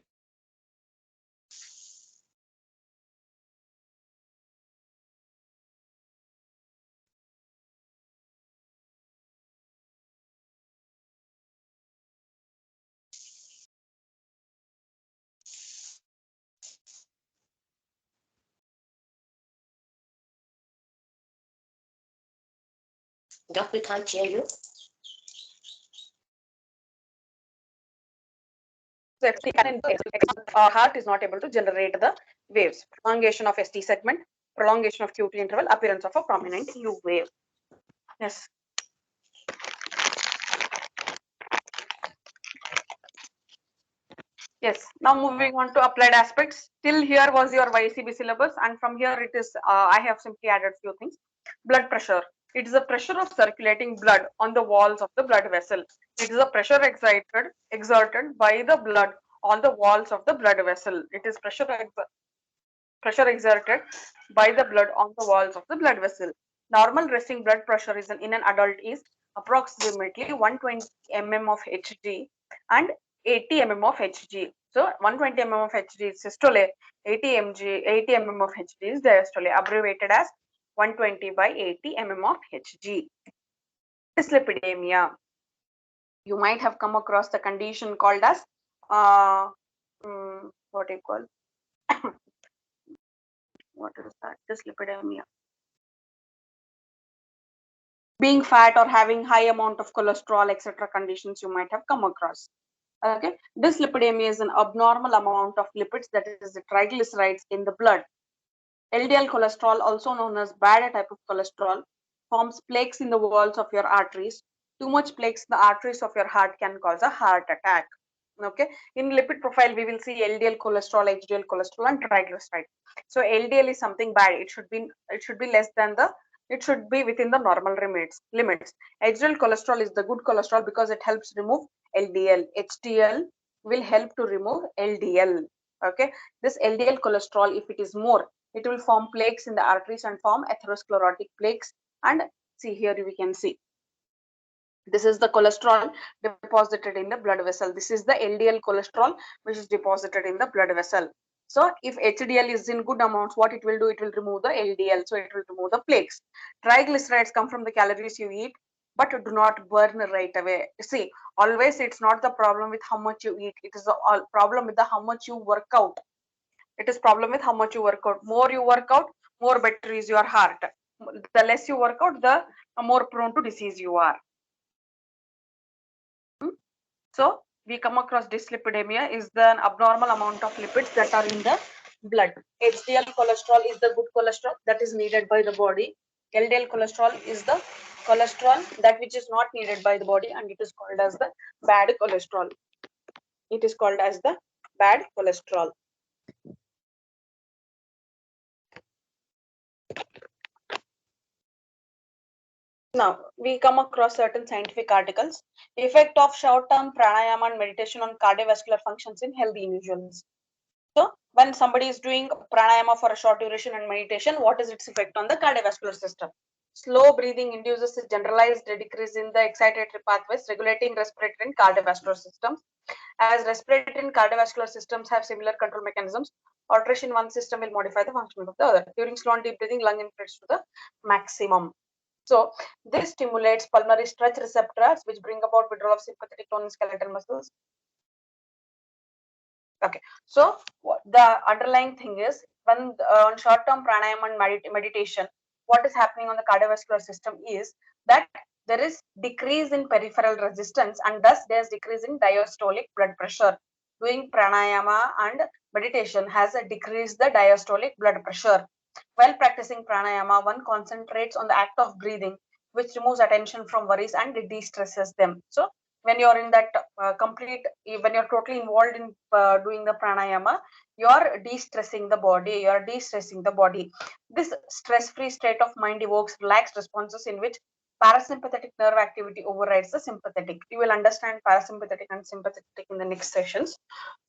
Doc, we can't hear you. Heart is not able to generate the waves. Prolongation of ST segment, prolongation of QT interval, appearance of a prominent U wave. Yes. Yes. Now moving on to applied aspects. Till here was your YCB syllabus, and from here it is. I have simply added few things. Blood pressure. It is the pressure of circulating blood on the walls of the blood vessel. It is a pressure exerted by the blood on the walls of the blood vessel. It is pressure exerted by the blood on the walls of the blood vessel. Normal resting blood pressure in an adult is approximately 120 mm of Hg and 80 mm of Hg. So 120 mm of Hg is systole, 80 mm of Hg is diastole, abbreviated as 120 by 80 mm of Hg. Dyslipidemia. You might have come across the condition called as what do you call? What is that? Dyslipidemia. Being fat or having high amount of cholesterol, etc. conditions you might have come across. Okay, dyslipidemia is an abnormal amount of lipids, that is the triglycerides in the blood. LDL cholesterol, also known as bad type of cholesterol, forms plaques in the walls of your arteries. Too much plaques in the arteries of your heart can cause a heart attack. Okay, in lipid profile we will see LDL cholesterol, HDL cholesterol, and triglyceride. So LDL is something bad. It should be less than the, it should be within the normal limits. HDL cholesterol is the good cholesterol because it helps remove LDL. HDL will help to remove LDL. Okay, this LDL cholesterol, if it is more, it will form plaques in the arteries and form atherosclerotic plaques. And see here we can see, this is the cholesterol deposited in the blood vessel. This is the LDL cholesterol which is deposited in the blood vessel. So if HDL is in good amounts, what it will do? It will remove the LDL. So it will remove the plaques. Triglycerides come from the calories you eat, but do not burn right away. See, always it's not the problem with how much you eat. It is the problem with the how much you work out. It is problem with how much you work out. More you work out, more better is your heart. The less you work out, the more prone to disease you are. So we come across dyslipidemia is the abnormal amount of lipids that are in the blood. HDL cholesterol is the good cholesterol that is needed by the body. LDL cholesterol is the cholesterol that which is not needed by the body, and it is called as the bad cholesterol. It is called as the bad cholesterol. Now, we come across certain scientific articles. Effect of short-term pranayama and meditation on cardiovascular functions in healthy individuals. So, when somebody is doing pranayama for a short duration and meditation, what is its effect on the cardiovascular system? Slow breathing induces a generalized decrease in the excitatory pathways regulating respiratory and cardiovascular systems. As respiratory and cardiovascular systems have similar control mechanisms, alteration in one system will modify the function of the other. During slow and deep breathing, lung inflates to the maximum. So this stimulates pulmonary stretch receptors, which bring about withdrawal of sympathetic tone in skeletal muscles. Okay, so the underlying thing is when on short-term pranayama and meditation, what is happening on the cardiovascular system is that there is decrease in peripheral resistance, and thus there is decrease in diastolic blood pressure. Doing pranayama and meditation has decreased the diastolic blood pressure. While practicing pranayama, one concentrates on the act of breathing, which removes attention from worries and de-stresses them. So when you're in that when you're totally involved in doing the pranayama, you're de-stressing the body. This stress-free state of mind evokes relaxed responses in which parasympathetic nerve activity overrides the sympathetic. You will understand parasympathetic and sympathetic in the next sessions.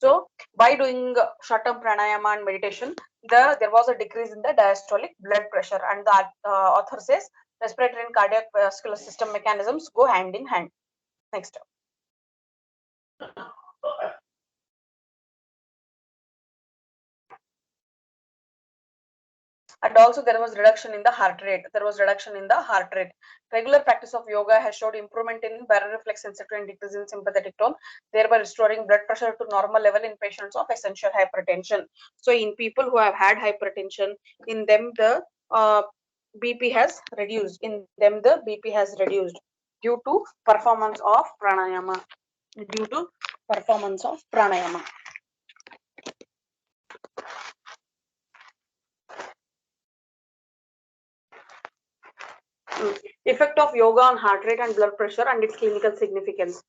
So by doing short-term pranayama and meditation, there was a decrease in the diastolic blood pressure, and the author says respiratory and cardiovascular system mechanisms go hand in hand. Next. And also there was reduction in the heart rate. Regular practice of yoga has showed improvement in baroreflex sensitivity and decrease in sympathetic tone, thereby restoring blood pressure to normal level in patients of essential hypertension. So in people who have had hypertension, in them the BP has reduced. Due to performance of pranayama. Effect of yoga on heart rate and blood pressure and its clinical significance.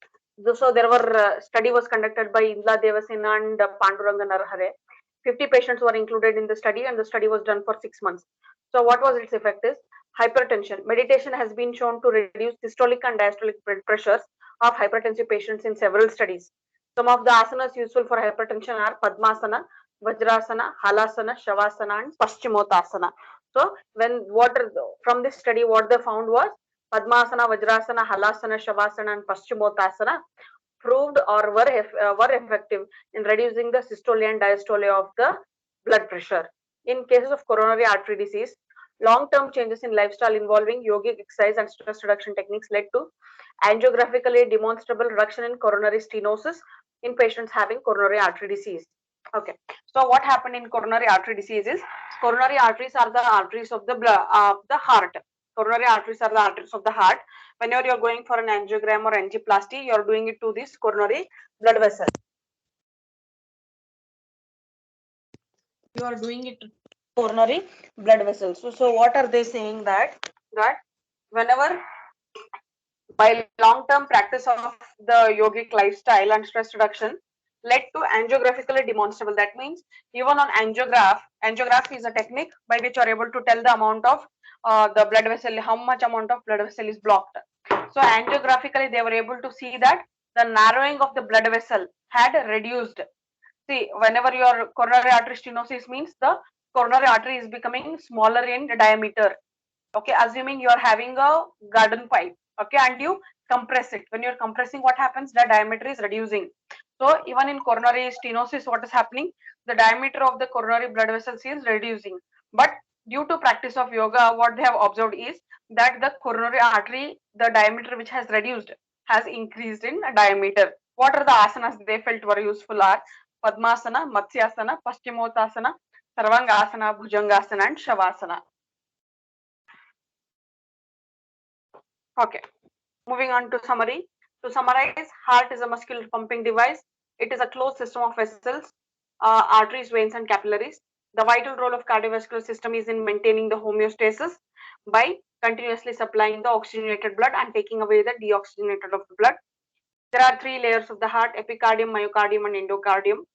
So there were study was conducted by Indla Devasena and Panduranga Narhare. 50 patients were included in the study, and the study was done for 6 months. So what was its effect is hypertension. Meditation has been shown to reduce systolic and diastolic blood pressures of hypertensive patients in several studies. Some of the asanas useful for hypertension are Padmasana, Vajrasana, Halasana, Shavasana, and Paschimottasana. So from this study, what they found was Padmasana, Vajrasana, Halasana, Shavasana, and Paschimottasana proved or were effective in reducing the systole and diastole of the blood pressure. In cases of coronary artery disease, long-term changes in lifestyle involving yogic exercise and stress reduction techniques led to angiographically demonstrable reduction in coronary stenosis in patients having coronary artery disease. Okay, so what happened in coronary artery disease is coronary arteries are the arteries of the heart. Coronary arteries are the arteries of the heart. Whenever you're going for an angiogram or angioplasty, you're doing it to this coronary blood vessel. You are doing it to coronary blood vessels. So what are they saying that whenever by long-term practice of the yogic lifestyle and stress reduction led to angiographically demonstrable. That means even on angiograph is a technique by which you are able to tell the amount of the blood vessel, how much amount of blood vessel is blocked. So angiographically they were able to see that the narrowing of the blood vessel had reduced. See, whenever your coronary artery stenosis means the coronary artery is becoming smaller in diameter. Okay, assuming you are having a garden pipe, okay, and you compress it. When you're compressing, what happens? The diameter is reducing. So even in coronary stenosis, what is happening? The diameter of the coronary blood vessels is reducing. But due to practice of yoga, what they have observed is that the coronary artery, the diameter which has reduced, has increased in diameter. What are the asanas they felt were useful are Padmasana, Matsyasana, Paschimottasana, Sarvangasana, Bhujangasana, and Shavasana. Okay, moving on to summary. To summarize, heart is a muscular pumping device. It is a closed system of vessels, arteries, veins, and capillaries. The vital role of cardiovascular system is in maintaining the homeostasis by continuously supplying the oxygenated blood and taking away the deoxygenated of the blood. There are three layers of the heart: epicardium, myocardium, and endocardium.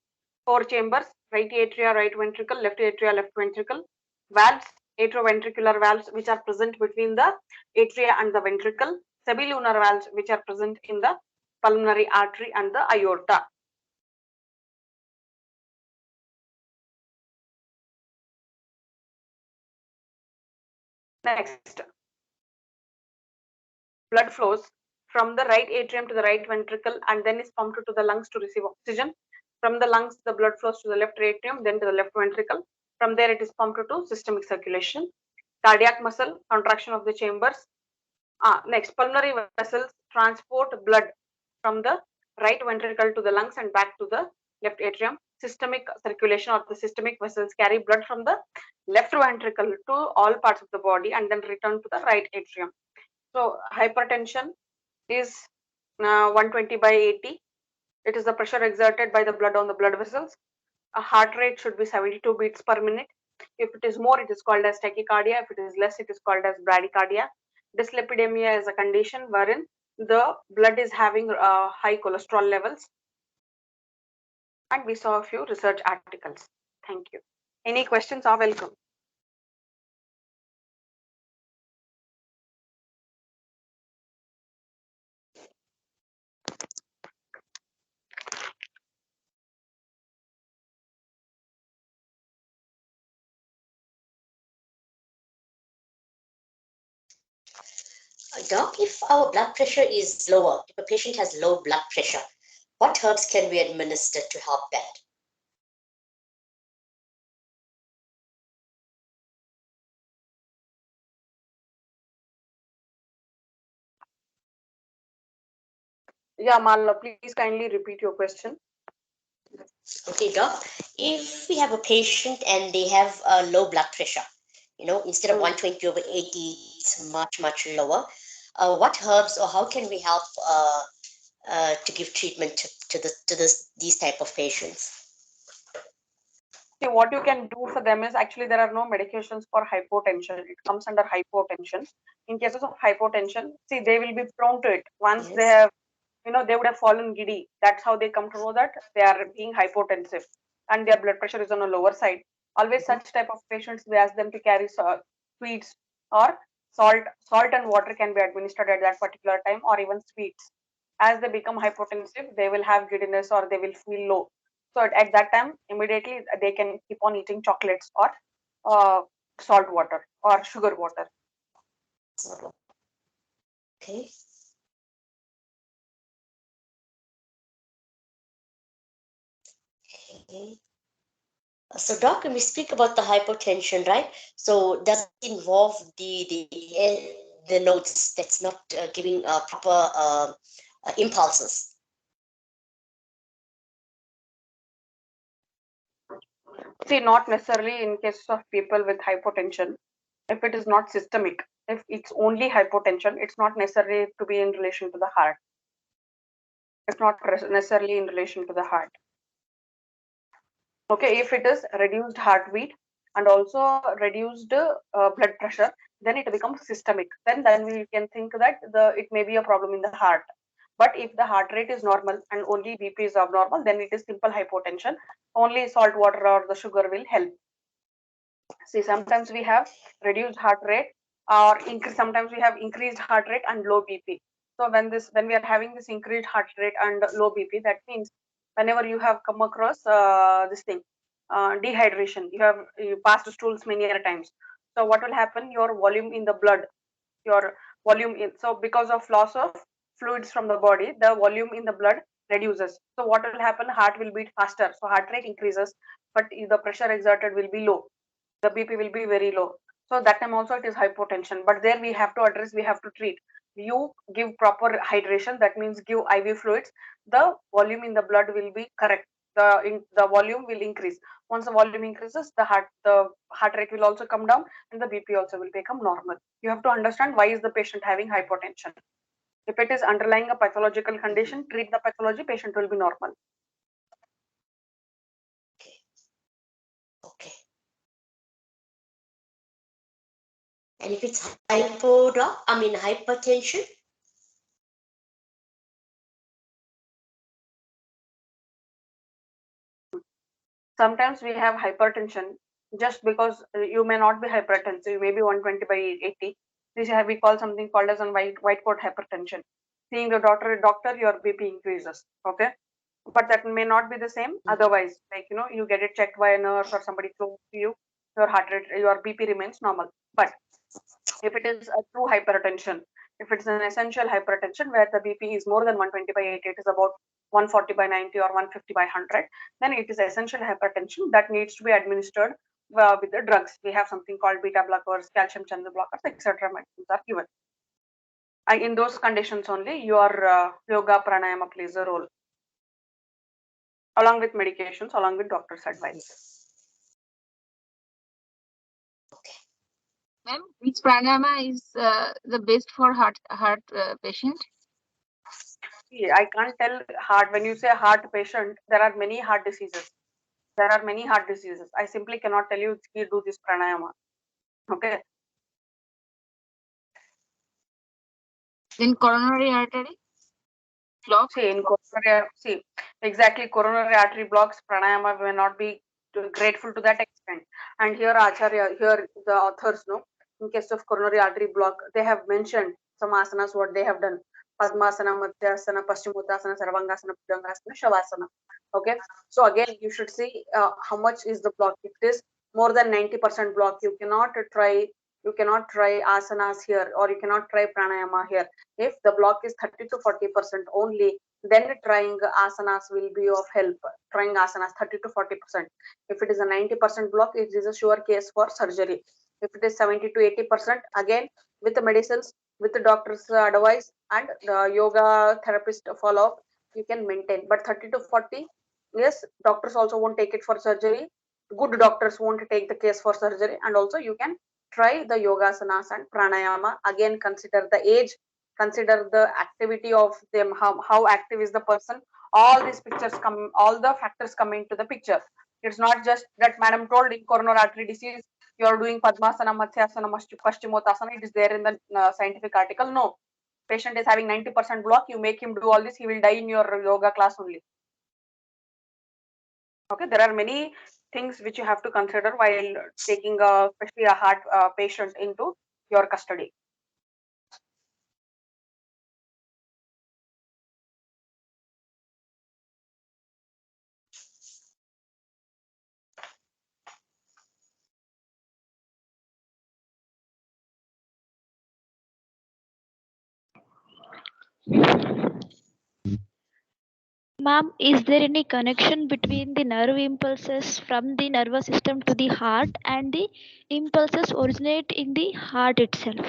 Four chambers: right atria, right ventricle; left atria, left ventricle. Valves: atrioventricular valves, which are present between the atria and the ventricle; subilunar valves, which are present in the pulmonary artery and the aorta. Next, blood flows from the right atrium to the right ventricle and then is pumped to the lungs to receive oxygen. From the lungs, the blood flows to the left atrium, then to the left ventricle. From there, it is pumped to systemic circulation. Cardiac muscle, contraction of the chambers. Next, pulmonary vessels transport blood from the right ventricle to the lungs and back to the left atrium. Systemic circulation, or the systemic vessels, carry blood from the left ventricle to all parts of the body and then return to the right atrium. So hypertension is 120/80. It is the pressure exerted by the blood on the blood vessels. A heart rate should be 72 beats per minute. If it is more, it is called as tachycardia. If it is less, it is called as bradycardia. Dyslipidemia is a condition wherein the blood is having high cholesterol levels. And we saw a few research articles. Thank you. Any questions are welcome. Doc, if our blood pressure is lower, if a patient has low blood pressure, what herbs can we administer to help that? Yeah, Malala, please kindly repeat your question. Okay, doc, if we have a patient and they have a low blood pressure, instead of 120/80, it's much, much lower. What herbs or how can we help to give treatment to these type of patients? See, what you can do for them is, actually there are no medications for hypotension. It comes under hypotension. In cases of hypotension, see, they will be prone to it once they Yes. have, they would have fallen giddy. That's how they come to know that they are being hypotensive and their blood pressure is on a lower side. Always such type of patients, we ask them to carry sweets or salt and water can be administered at that particular time, or even sweets. As they become hypotensive, they will have giddiness or they will feel low. So at that time, immediately they can keep on eating chocolates or salt water or sugar water. Okay. Okay. So, doc, when we speak about the hypotension, right? So, does it involve the nodes that's not giving proper impulses? See, not necessarily in cases of people with hypotension. If it is not systemic, if it's only hypotension, it's not necessary to be in relation to the heart. It's not necessarily in relation to the heart. Okay, if it is reduced heartbeat and also reduced blood pressure, then it becomes systemic. Then we can think that it may be a problem in the heart. But if the heart rate is normal and only BP is abnormal, then it is simple hypotension. Only salt water or the sugar will help. See, sometimes we have reduced heart rate or sometimes we have increased heart rate and low BP. So when we are having this increased heart rate and low BP, that means whenever you have come across this thing, dehydration, you passed stools many other times. So what will happen? Your volume in the blood, your so because of loss of fluids from the body, the volume in the blood reduces. So what will happen? Heart will beat faster. So heart rate increases, but the pressure exerted will be low, the BP will be very low. So that time also it is hypotension. But there we have to address, we have to treat. You give proper hydration, that means give IV fluids. The volume in the blood will be correct. The volume will increase. Once the volume increases, the heart rate will also come down and the BP also will become normal. You have to understand why is the patient having hypotension. If it is underlying a pathological condition, treat the pathology, patient will be normal. Okay. And if it's hypertension? Sometimes we have hypertension just because you may not be hypertensive, you may be 120/80. We call something called as whiteboard hypertension. Seeing the doctor, your BP increases. Okay, but that may not be the same. Otherwise, like you get it checked by a nurse or somebody close to you, your heart rate, your BP remains normal. But if it is a true hypertension, if it's an essential hypertension where the BP is more than 120/80, it is about 140/90 or 150/100, then it is essential hypertension that needs to be administered with the drugs. We have something called beta blockers, calcium channel blockers, etc. Medicines are given. And in those conditions only, your yoga pranayama plays a role, along with medications, along with doctor's advice. Ma'am, which pranayama is the best for heart patient? See, I can't tell heart. When you say heart patient, there are many heart diseases. I simply cannot tell you do this pranayama. Okay. In coronary artery block? Exactly, coronary artery blocks, pranayama may not be grateful to that extent. And here Acharya, here the authors know, in case of coronary artery block, they have mentioned some asanas, what they have done. Padmasana, Madhyasana, Paschimottanasana, Sarvangasana, Bhujangasana, Shavasana. Okay, so again, you should see how much is the block. If it is more than 90% block, you cannot try asanas here, or you cannot try pranayama here. If the block is 30 to 40% only, then trying asanas will be of help. Trying asanas 30 to 40%. If it is a 90% block, it is a sure case for surgery. If it is 70 to 80%, again with the medicines, with the doctor's advice and the yoga therapist follow up, you can maintain. But 30 to 40, yes, doctors also won't take it for surgery. Good doctors won't take the case for surgery, and also you can try the yogasanas and pranayama. Again, consider the age, consider the activity of them, how active is the person. All these pictures come, all the factors come into the picture. It's not just that madam told in coronary artery disease you are doing Padmasana, Matsyasana, Paschimottanasana. It is there in the scientific article. No, patient is having 90% block. You make him do all this, he will die in your yoga class only. Okay, there are many things which you have to consider while taking especially a heart patient into your custody. Ma'am, is there any connection between the nerve impulses from the nervous system to the heart and the impulses originate in the heart itself?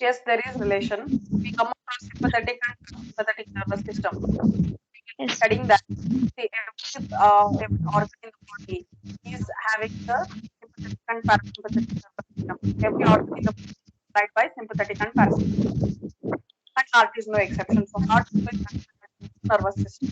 Yes, there is relation. We come across sympathetic and parasympathetic nervous system. Yes. Studying that, see, every organ in the body is having the sympathetic and parasympathetic nervous system. Every organ in the body is supplied by sympathetic and parasympathetic. And heart is no exception. So heart is the nervous system.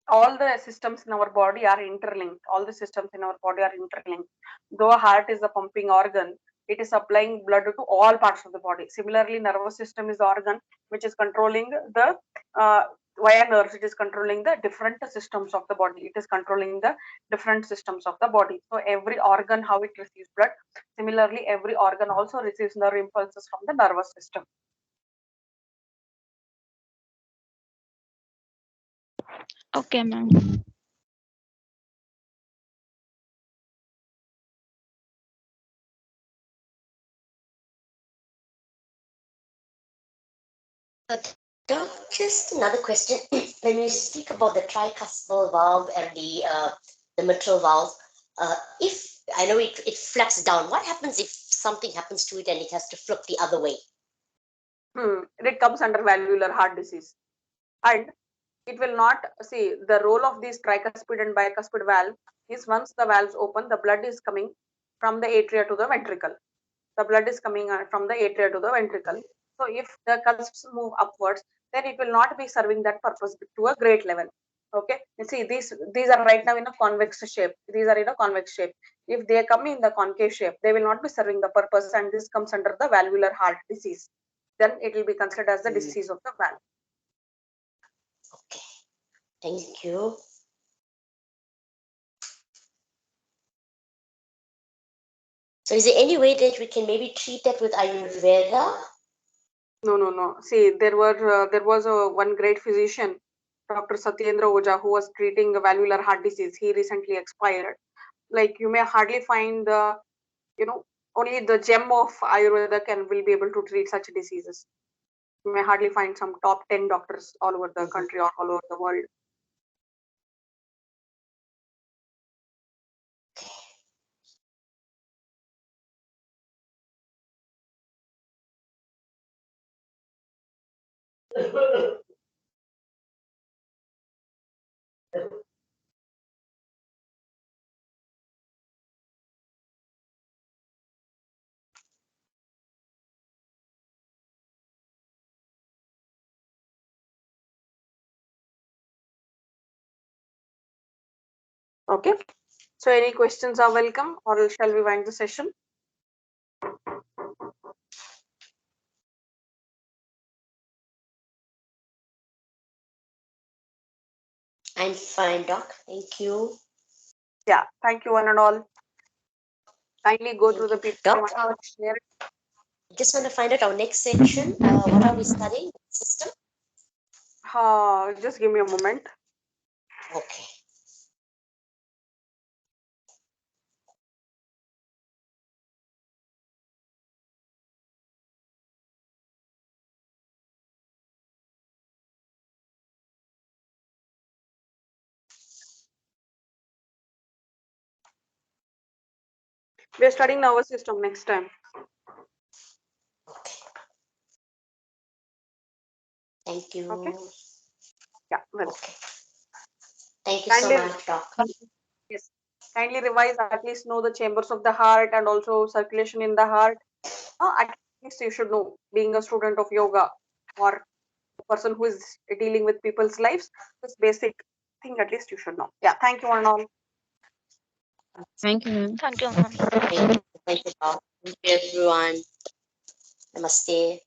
All the systems in our body are interlinked. All the systems in our body are interlinked. Though heart is a pumping organ, it is supplying blood to all parts of the body. Similarly, nervous system is the organ which is controlling the via nerves. It is controlling the different systems of the body. It is controlling the different systems of the body. So every organ, how it receives blood. Similarly, every organ also receives nerve impulses from the nervous system. Okay, ma'am. Just another question. When we speak about the tricuspid valve and the mitral valve, if I know it flaps down, what happens if something happens to it and it has to flip the other way. It comes under valvular heart disease, and it will not see the role of these tricuspid and bicuspid valve is once the valves open, the blood is coming from the atria to the ventricle. The blood is coming from the atria to the ventricle. So if the cusps move upwards, then it will not be serving that purpose to a great level. Okay, you see these are right now in a convex shape. These are in a convex shape. If they come in the concave shape, they will not be serving the purpose, and this comes under the valvular heart disease. Then it will be considered as the disease of the valve. Okay, thank you. So is there any way that we can maybe treat that with Ayurveda? No. See, there was one great physician, Dr. Satyendra Oja, who was treating valvular heart disease. He recently expired. Like, you may hardly find the, only the gem of Ayurveda will be able to treat such diseases. You may hardly find some top 10 doctors all over the country or all over the world. Okay. So any questions are welcome, or shall we wind the session? I'm fine, Doc. Thank you. Yeah, thank you one and all. Kindly go through the PPT. Doc, I just want to find out our next section. What are we studying? System? Just give me a moment. Okay. We are studying nervous system next time. Okay. Thank you. Okay. Yeah, well. Okay. Thank you Kindly, so much, Doc. yes. Kindly revise, at least know the chambers of the heart and also circulation in the heart. At least you should know, being a student of yoga or a person who is dealing with people's lives, this basic thing at least you should know. Yeah, thank you one and all. Thank you. Thank you, ma'am. Thank you, Doc. Thank you, everyone. Namaste.